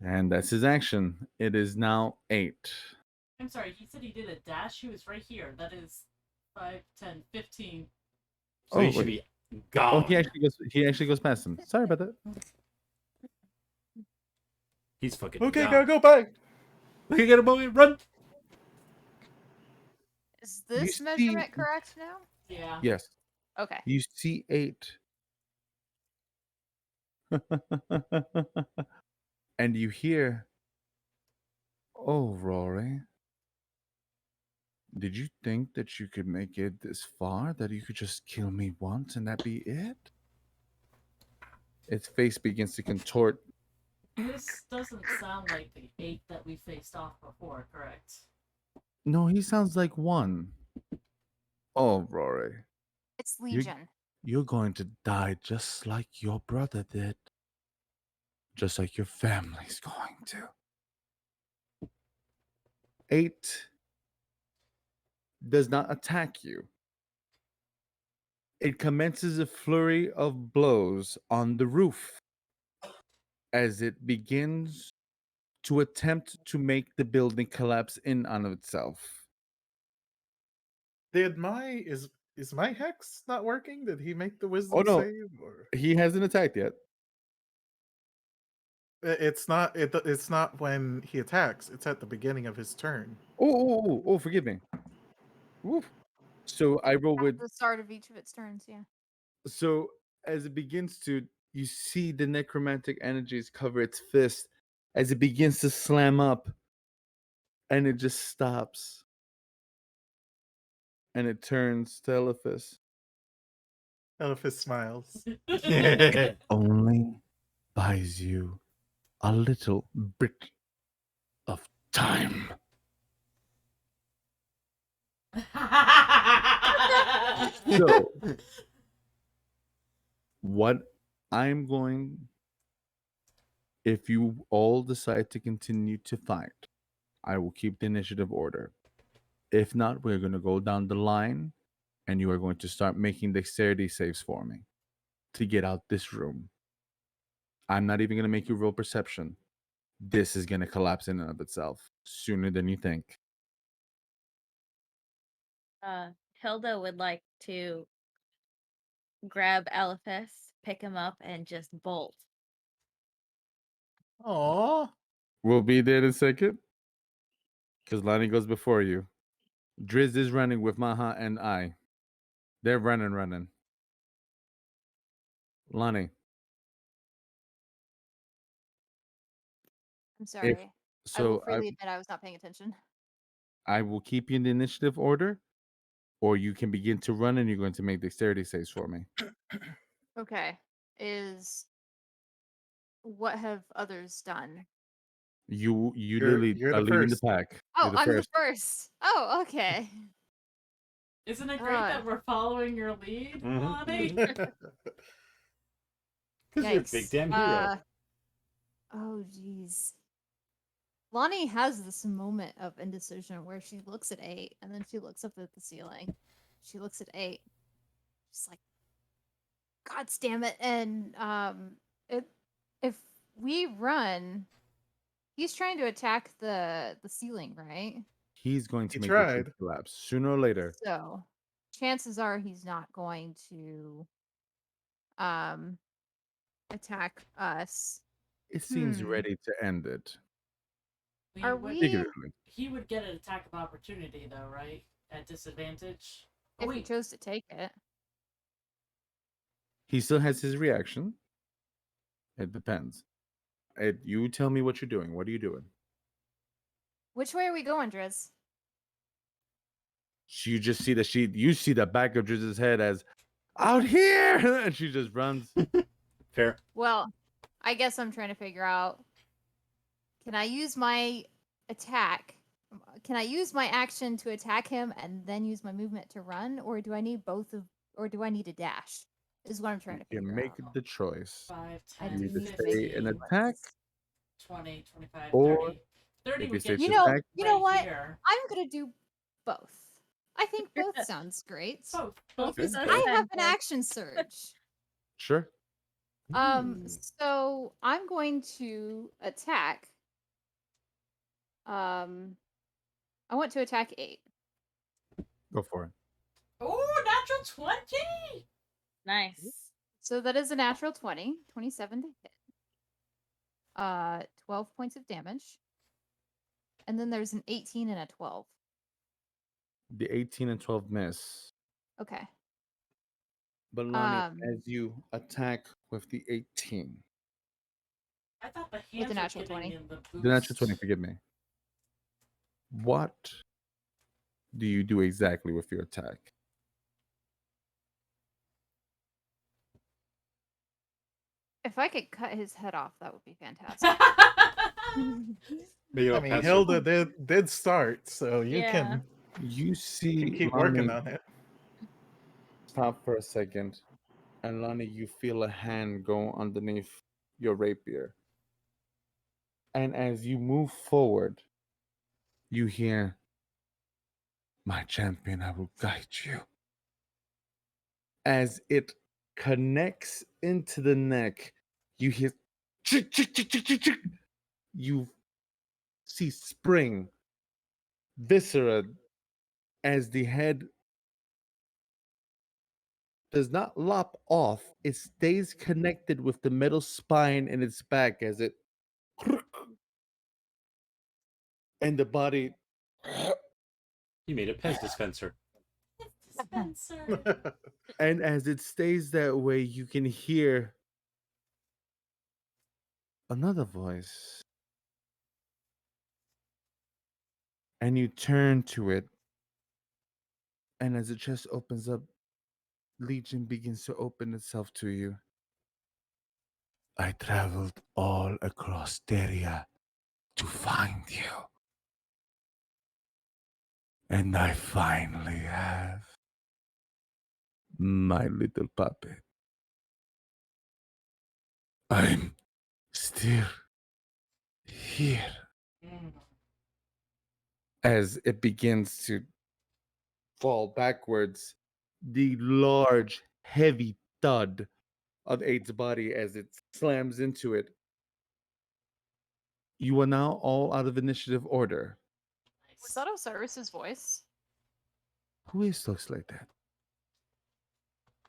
And that's his action. It is now 8. I'm sorry, he said he did a dash. He was right here. That is 5, 10, 15. So Oh, you should wait. be gone. Oh, he actually goes past him. Sorry about that. He's fucking Okay, gone. gotta go. Bye. Okay, get a boy, run. Is this see- measurement correct now? Yeah. Yes. Okay. You see 8. And you hear, "Oh, Rory, did you think that you could make it this far? That you could just kill me once and that be it?" Its face begins to contort. This doesn't sound like the 8 that we faced off before, correct? No, he sounds like 1. Oh, Rory, It's Legion. you're going to die just like your brother did. Just like your family's going to. 8 does not attack you. it commences a flurry of blows on the roof as it begins to attempt to make the building collapse in on itself. Did my is my hex not working? Did he make the Oh wisdom no, save? Or he hasn't attacked yet. it's not it's not when he attacks. It's at the beginning of his turn. Oh, forgive me. Oof. So I roll At with the start of each of its turns, yeah. so as it begins to, you see the necromantic energies cover its fist as it begins to slam up, and it just stops, and it turns to Eliphas. Elephant smiles. It only buys you a little bit of time. So, what I'm going, if you all decide to continue to fight, I will keep the initiative order. If not, we're going to go down the line and you are going to start making dexterity saves for me to get out this room. I'm not even going to make you roll perception. This is going to collapse in and of itself sooner than you think. Hilda would like to grab Eliphas, pick him up, and just bolt. Aw. We'll be there in a second because Lonnie goes before you. Driz is running with Maha and I. They're running. Lonnie, I'm sorry. I will so freely admit I was not paying attention. I will keep you in the initiative order, or you can begin to run and you're going to make dexterity saves for me. Okay. What have others done? You You're literally the are leading the first. pack. Oh, You're the I'm first. the first. Oh, okay. Isn't it great that we're following your lead, Lonnie? Because you're a big Yikes. damn hero. Oh, jeez. Lonnie has this moment of indecision where she looks at 8 and then she looks up at the ceiling. She looks at 8. She's like, God damn it. And if we run, he's trying to attack the ceiling, right? He's going to He make tried. the collapse sooner or later. So chances are he's not going to attack us. It seems Hmm. ready to end it. Are would- we? Figuratively. He would get an attack of opportunity, though, right? At disadvantage. If he chose to take it. He still has his reaction. It depends. You tell me what you're doing. What are you doing? Which way are we going, Driz? You just see you see the back of Driz's head as out here, and she just runs. Fair. Well, I guess I'm trying to figure out, can I use my attack? Can I use my action to attack him and then use my movement to run, or do I need both of, or do I need a dash? Is what I'm trying to You figure make out. the choice. 5, I 10, do You either need to 15, stay and make attack, 20, 25, or 30. 30 if would you get say You to know, attack, you know right what? here. I'm gonna do both. I think both sounds great. Both Okay. is Both good. I have an good. action surge. sure. So I'm going to attack. I want to attack 8. Go for it. Oh, natural 20! Nice. So that is a natural 20, 27 to hit. 12 points of damage. And then there's an 18 and a 12. The 18 and 12 miss. Okay. But Lonnie, Um, as you attack with the 18, I thought the With hands the natural were getting 20. in the boost. the natural 20, forgive me. What do you do exactly with your attack? If I could cut his head off, that would be fantastic. Maybe I I'll mean, pass her. Hilda did start, so you Yeah. can You see keep working Lonnie on it. stop for a second, and Lonnie, you feel a hand go underneath your rapier. And as you move forward, you hear, "My champion, I will guide you." as it connects into the neck, you hear chick, chick, chick, chick, chick, chick. You see spring, viscera, as the head does not lop off. It stays connected with the metal spine in its back as it and the body You made a Pez dispenser. Dispenser. and as it stays that way, you can hear another voice. And you turn to it. And as the chest opens up, Legion begins to open itself to you. I traveled all across Deria to find you. And I finally have. My little puppet. I'm still here. Mm. As it begins to fall backwards, the large, heavy thud of Eight's body as it slams into it. You are now all out of initiative order. Was that Osiris's voice? Who is looks like that?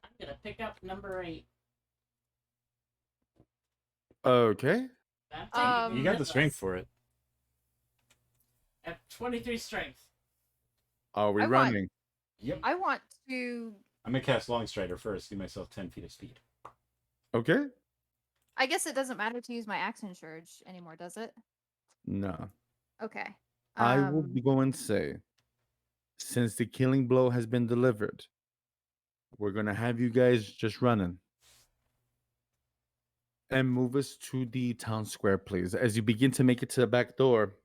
I'm gonna pick up number 8. Okay. I'm taking You it got the with strength us. for it. I have 23 strength. Are we I want- running? Yep. I want to. I'm gonna cast Long Strider first. Give myself 10 feet of speed. Okay. I guess it doesn't matter to use my action surge anymore, does it? No. Okay. I will Um, go and say, since the killing blow has been delivered, we're gonna have you guys just running. And move us to the town square, please. As you begin to make it to the back door,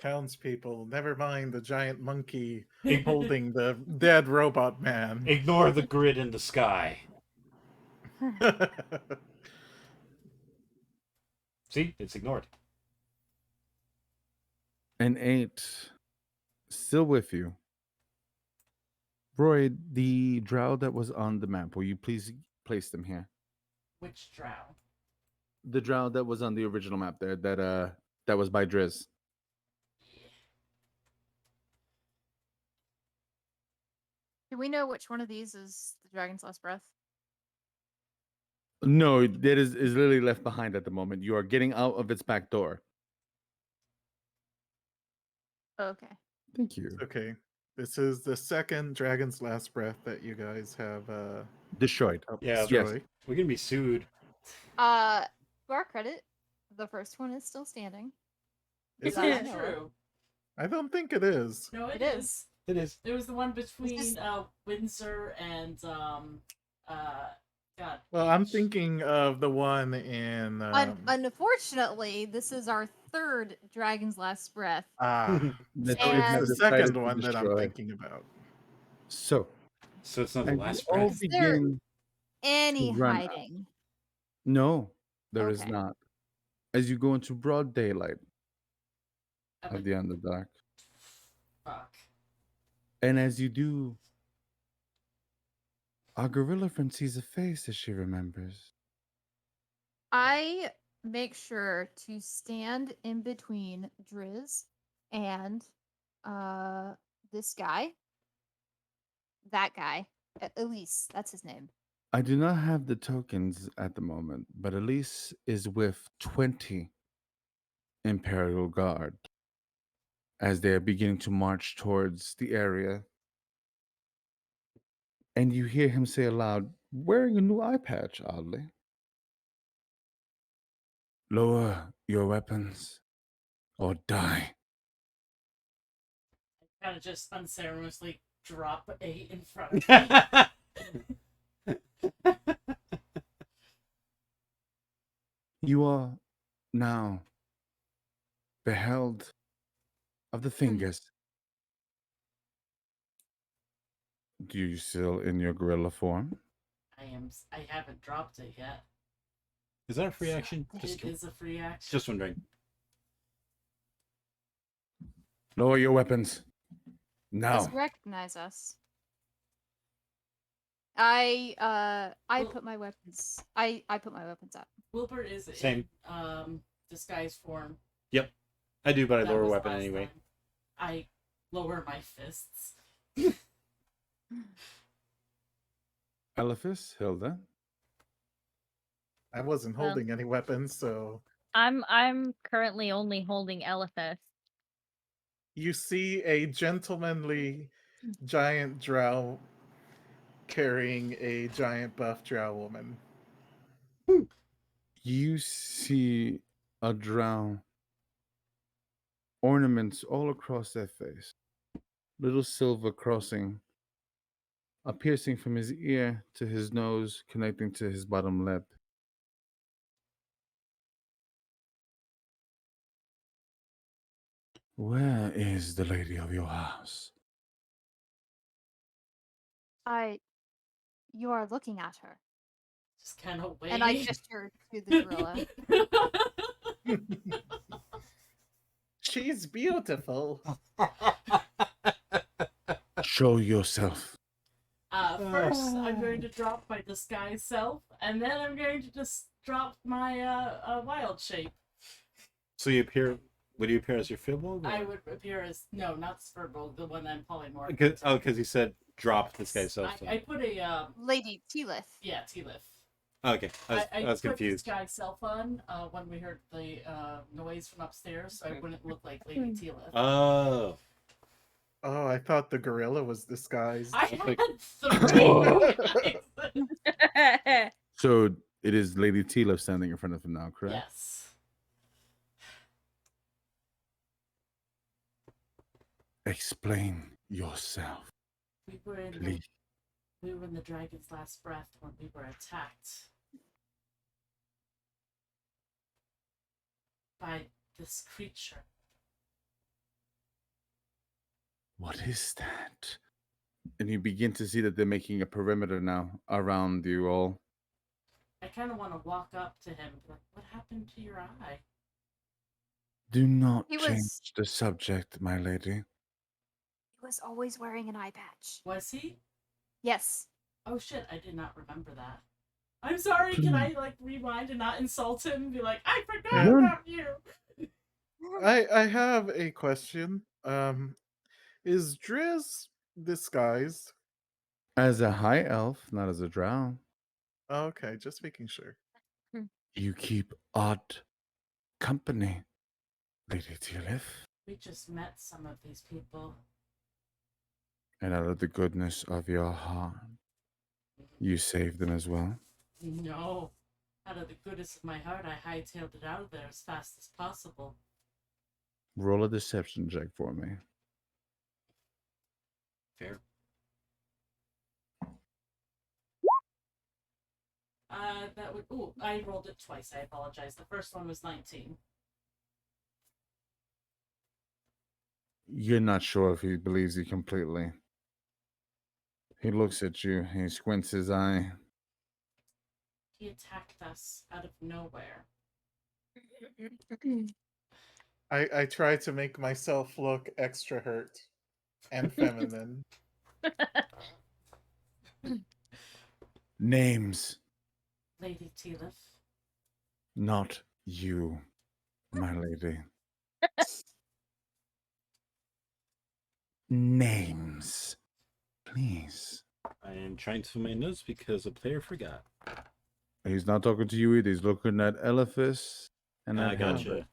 Townspeople, never mind the giant monkey holding the dead robot man. Ignore the grid in the sky. See, it's ignored. and 8 still with you. Roy, the drow that was on the map, will you please place them here? Which drow? The drow that was on the original map there, that was by Driz. do we know which one of these is the Dragon's Last Breath? No, that is literally left behind at the moment. You are getting out of its back door. Okay. Thank you. Okay. This is the second Dragon's Last Breath that you guys have Destroyed. Yeah, destroyed. We're gonna be sued. To our credit, the first one is still standing. Is that it? I know of. True. I don't think it is. No, It is. is. It is. It was the one between is- Windsor and God. Well, I'm H. thinking of the one in. Unfortunately, this is our third Dragon's Last Breath. That So we have it's the decided second to one that I'm destroy. thinking about. So, So it's not the as last you all breath. Is there- begin. Any run out. hiding? No, there is Okay. not. As you go into broad daylight I'm of the Underdark, fuck. and as you do, our gorilla friend sees a face as she remembers. I make sure to stand in between Driz and this guy. That guy. Elise, that's his name. I do not have the tokens at the moment, but Elise is with 20 Imperial Guard as they are beginning to march towards the area. And you hear him say aloud, wearing a new eye patch, oddly. Lower your weapons or die. Kind of just unceremoniously drop 8 in front of me. You are now beheld of the fingers. Do you still in your gorilla form? I haven't dropped it yet. Is that a free action? It is a free action. Just wondering. Lower your weapons. Does Now. he recognize us? I Well- put my weapons. I put my weapons up. Wilbur is Same. in disguise form. I do, but I That lower was weapon last anyway. time. I lower my fists. Elephas, Hilda. I wasn't Well- holding any weapons, so I'm currently only holding Elephas. you see a gentlemanly giant drow carrying a giant buff drow woman. You see a drow. Ornaments all across their face. Little silver crossing. A piercing from his ear to his nose, connecting to his bottom lip. Where is the lady of your house? You are looking at her, Just kind of wait. and I gesture to the gorilla. She's beautiful. Show yourself. First, I'm going to drop my disguise self, and then I'm going to just drop my wild shape. So you appear. Would you appear as your Firbolg? I would appear as no, not Sverbo, the one I'm polymorph. Because he said drop this guy's self. I put a Lady Tealith. yeah, T-Lift. Okay, I was put confused. this guy's cell phone when we heard the noise from upstairs, so I wouldn't look like Lady Tila. Oh. Oh, I thought the gorilla was disguised. I like- had three guys. So it is Lady Tila standing in front of him now, correct? Yes. Explain yourself, We were in the, please. we were in the dragon's last breath when we were attacked by this creature. What is that? And you begin to see that they're making a perimeter now around you all. I kind of want to walk up to him, like, what happened to your eye? Do not He change was- the subject, my lady. He was always wearing an eye patch. Was he? Yes. Oh shit, I did not remember that. I'm sorry, can I like rewind and not insult him and be like, I forgot No. about you? I have a question. Is Driz disguised? As a high elf, not as a drow. Okay, just making sure. You keep odd company, Lady Tealith. We just met some of these people. And out of the goodness of your heart, you saved them as well. No. Out of the goodness of my heart, I hightailed it out of there as fast as possible. Roll a deception check for me. Fair. That would. Ooh, I rolled it twice. I apologize. The first one was 19. You're not sure if he believes you completely. He looks at you, he squints his eye. He attacked us out of nowhere. I try to make myself look extra hurt and feminine. Names, Lady Tealith. not you, my lady. Names, please. I am trying to find my notes because a player forgot. He's not talking to you either. He's looking at Elephas and I at gotcha.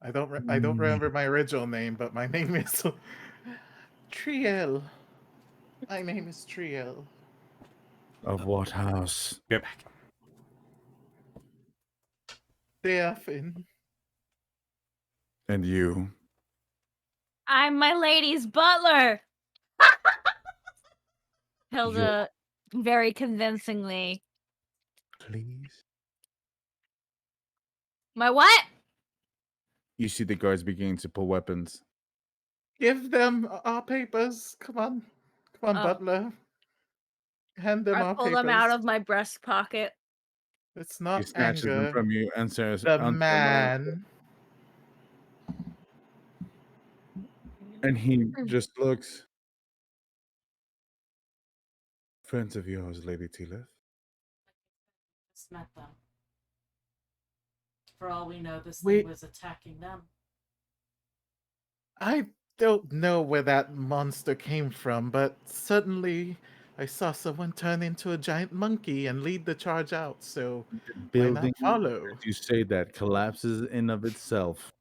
Halbert. I don't remember my original name, but my name is Triel. My name is Triel. Of what house? Be right back. Deafin. And you? I'm my lady's butler. Hilda very convincingly. Please. My what? You see the guards beginning to pull weapons. Give them our papers. Come on. Come on, Oh. butler. Hand them I our pull papers. them out of my breast pocket. It's He not snatches them anger. from you and says, The "Until my-" man. And he just looks. Friends of yours, Lady Tilith. Just met them. For all we know, this Wait. thing was attacking them. I don't know where that monster came from, but suddenly I saw someone turn into a giant monkey and lead the charge out, so why not Building, follow? as you say that, collapses in of itself.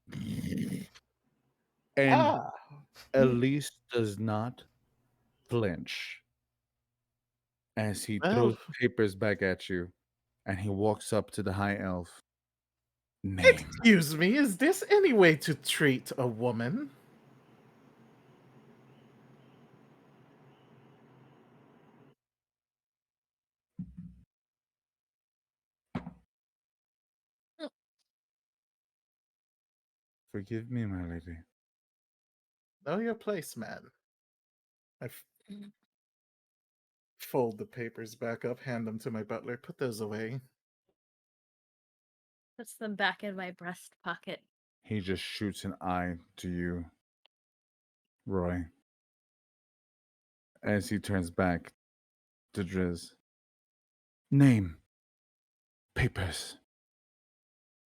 And Ah, Elise does not flinch as he throws well, papers back at you, and he walks up to the high elf. Name. excuse me, is this any way to treat a woman? Forgive me, my lady. Know your place, man. I fold the papers back up, hand them to my butler, put those away. Puts them back in my breast pocket. He just shoots an eye to you, Roy, as he turns back to Driz. Name. Papers.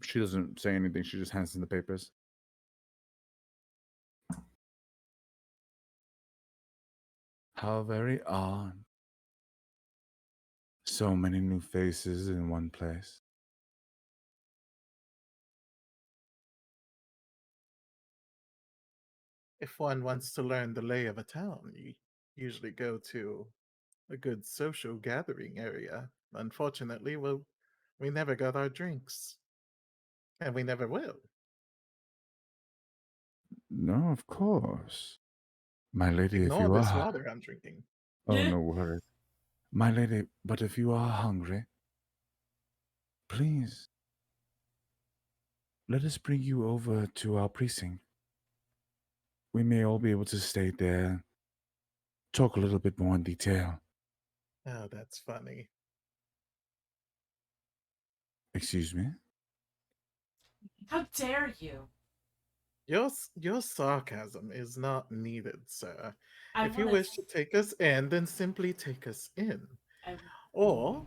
She doesn't say anything. She just hands him the papers. How very odd. So many new faces in one place. If one wants to learn the lay of a town, you usually go to a good social gathering area. Unfortunately, well, we never got our drinks. And we never will. No, of course. My lady, if Ignore you this are. water I'm drinking. Oh, no worries. My lady, but if you are hungry, please let us bring you over to our precinct. We may all be able to stay there, talk a little bit more in detail. Oh, that's funny. Excuse me? How dare you? Your sarcasm is not needed, sir. I If you wanna wish to take us in, then simply take us in. I- Or,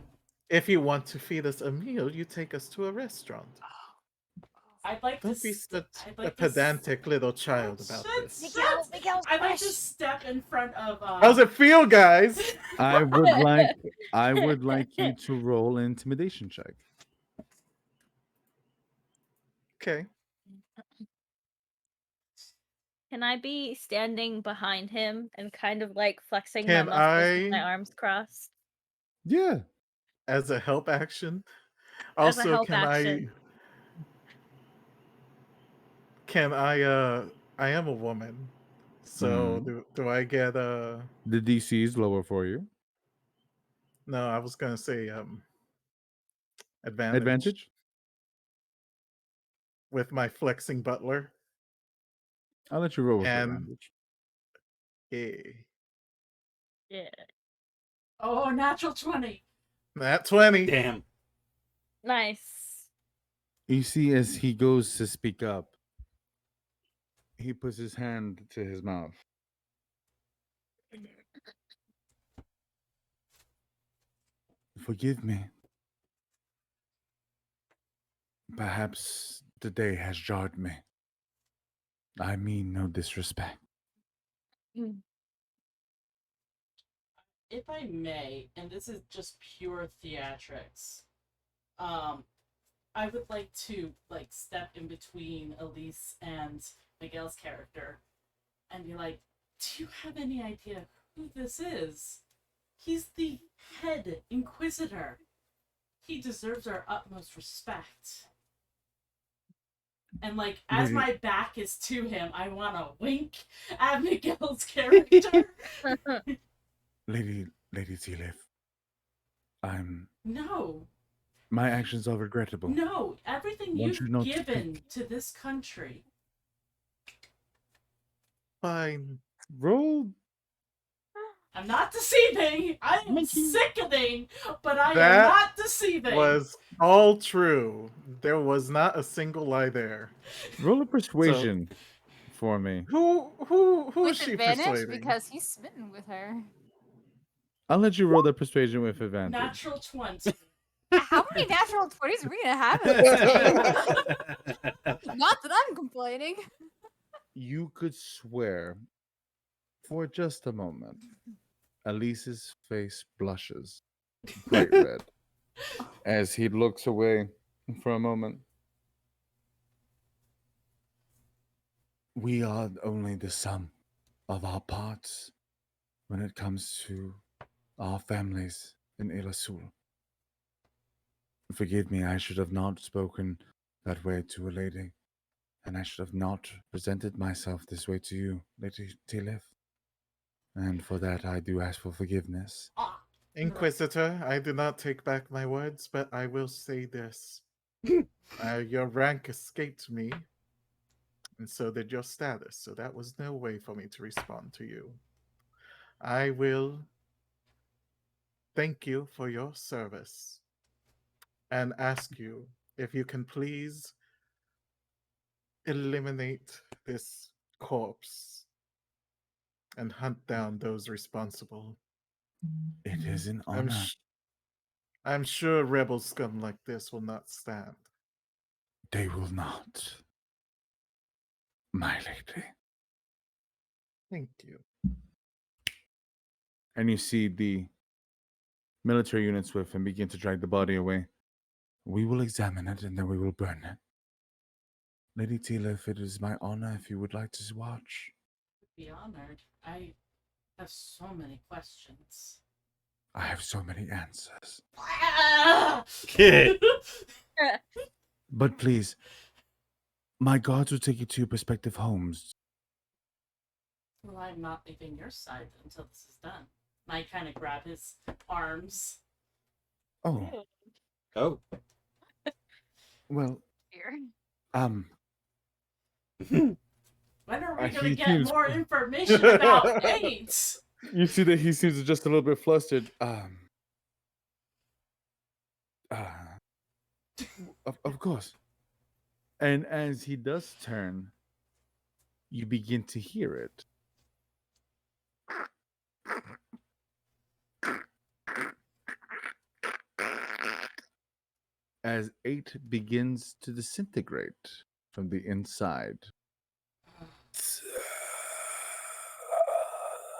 if you want to feed us a meal, you take us to a restaurant. I'd like Don't to. be such I'd a like to s- pedantic little child about Shut- this. shut- Miguel's I'd like to fresh. step in front of. How's it feel, guys? I would like you to roll an intimidation check. Okay. Can I be standing behind him and kind of like flexing Can my muscles with I- my arms crossed? Yeah. As a help action. As a Also, help action. I am a woman. So do I get a The DC is lower for you. no, I was gonna say advantage. Advantage? With my flexing butler. I'll let you roll with And- advantage. Yeah. Yeah. Oh, natural 20. Nat 20. Damn. Nice. You see, as he goes to speak up, he puts his hand to his mouth. Forgive me. Perhaps the day has jarred me. I mean no disrespect. If I may, and this is just pure theatrics, I would like to step in between Elise and Miguel's character and be like, do you have any idea who this is? He's the head inquisitor. He deserves our utmost respect. And as my back is to him, I want to wink at Miguel's character. Lady Tilith, No. my actions are regrettable. No, everything Want you've you not to given think. to this country. Fine. Roll. I'm not deceiving. I am sickening, but I am That not deceiving. Was all true. There was not a single lie there. Roll a persuasion for me. Who's With she advantage persuading? because he's smitten with her. I'll let you roll the persuasion with advantage. Natural 20. How many natural 20s are we gonna have in this game? Not that I'm complaining. You could swear for just a moment. Elise's face blushes bright red as he looks away for a moment. We are only the sum of our parts when it comes to our families in Ilasul. Forgive me, I should have not spoken that way to a lady, and I should have not presented myself this way to you, Lady Tilith. And for that, I do ask for forgiveness. Ah, Inquisitor, I do not take back my words, but I will say this. Your rank escaped me, and so did your status, so that was no way for me to respond to you. I will thank you for your service and ask you if you can please eliminate this corpse and hunt down those responsible. It is an I'm, honor. I'm sure rebel scum like this will not stand. They will not. My lady. Thank you. And you see the military units with him begin to drag the body away. We will examine it and then we will burn it. Lady Tilith, it is my honor if you would like to watch. be honored. I have so many questions. I have so many answers. Ah! Kid. But please, my guards will take you to your prospective homes. Well, I'm not leaving your side until this is done. And I kind of grab his arms. Oh, Oh. well, Here. When are we I going to he get seems- more information about AIDS? you see that he seems just a little bit flustered. Of course. And as he does turn, you begin to hear it. As 8 begins to disintegrate from the inside.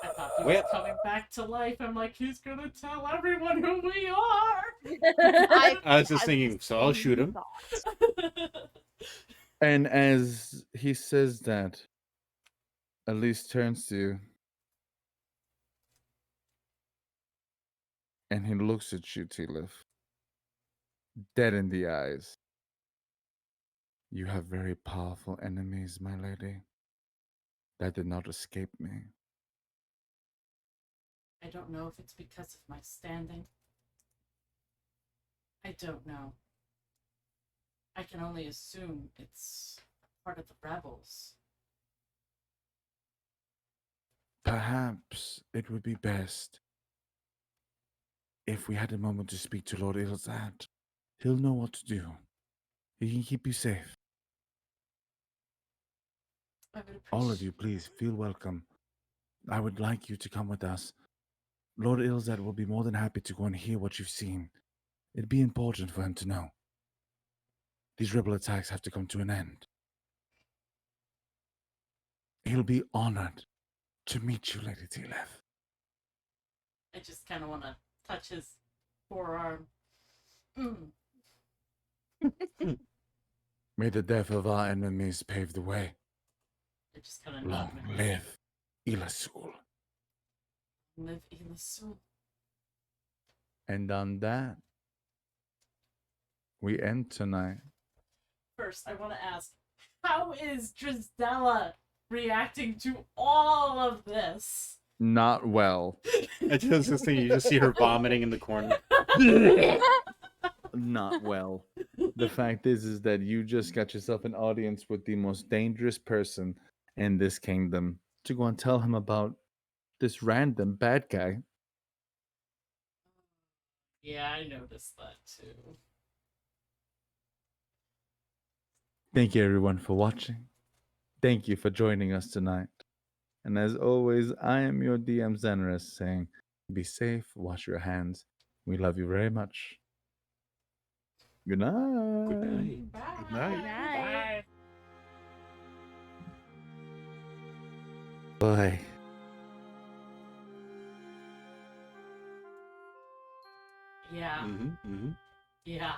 I thought he was Well- coming back to life. I'm like, he's going to tell everyone who we are. I was just thinking, so I'll shoot him. And as he says that, Elise turns to you. And he looks at you, Tilith. Dead in the eyes. You have very powerful enemies, my lady. That did not escape me. I don't know if it's because of my standing. I don't know. I can only assume it's part of the rebels. Perhaps it would be best if we had a moment to speak to Lord Ilzad. He'll know what to do. He can keep you safe. I would All of appreciate- you, please feel welcome. I would like you to come with us. Lord Ilzad will be more than happy to go and hear what you've seen. It'd be important for him to know. These rebel attacks have to come to an end. He'll be honored to meet you, Lady Tilith. I just kind of want to touch his forearm. Mm. May the death of our enemies pave the way. I just kind of Long live Ilasul. Live in the soul. And on that, we end tonight. First, I want to ask, how is Drizella reacting to all of this? Not well. I just was thinking, you just see her vomiting in the corner. Not well. The fact is that you just got yourself an audience with the most dangerous person in this kingdom to go and tell him about this random bad guy. Yeah, I noticed that too. Thank you everyone for watching. thank you for joining us tonight. And as always, I am your DM Xenorous saying, be safe, wash your hands. We love you very much. Good night. Good night. Bye. Good night. Night. Boy. Yeah. Mm-hmm. Mm-hmm. Yeah.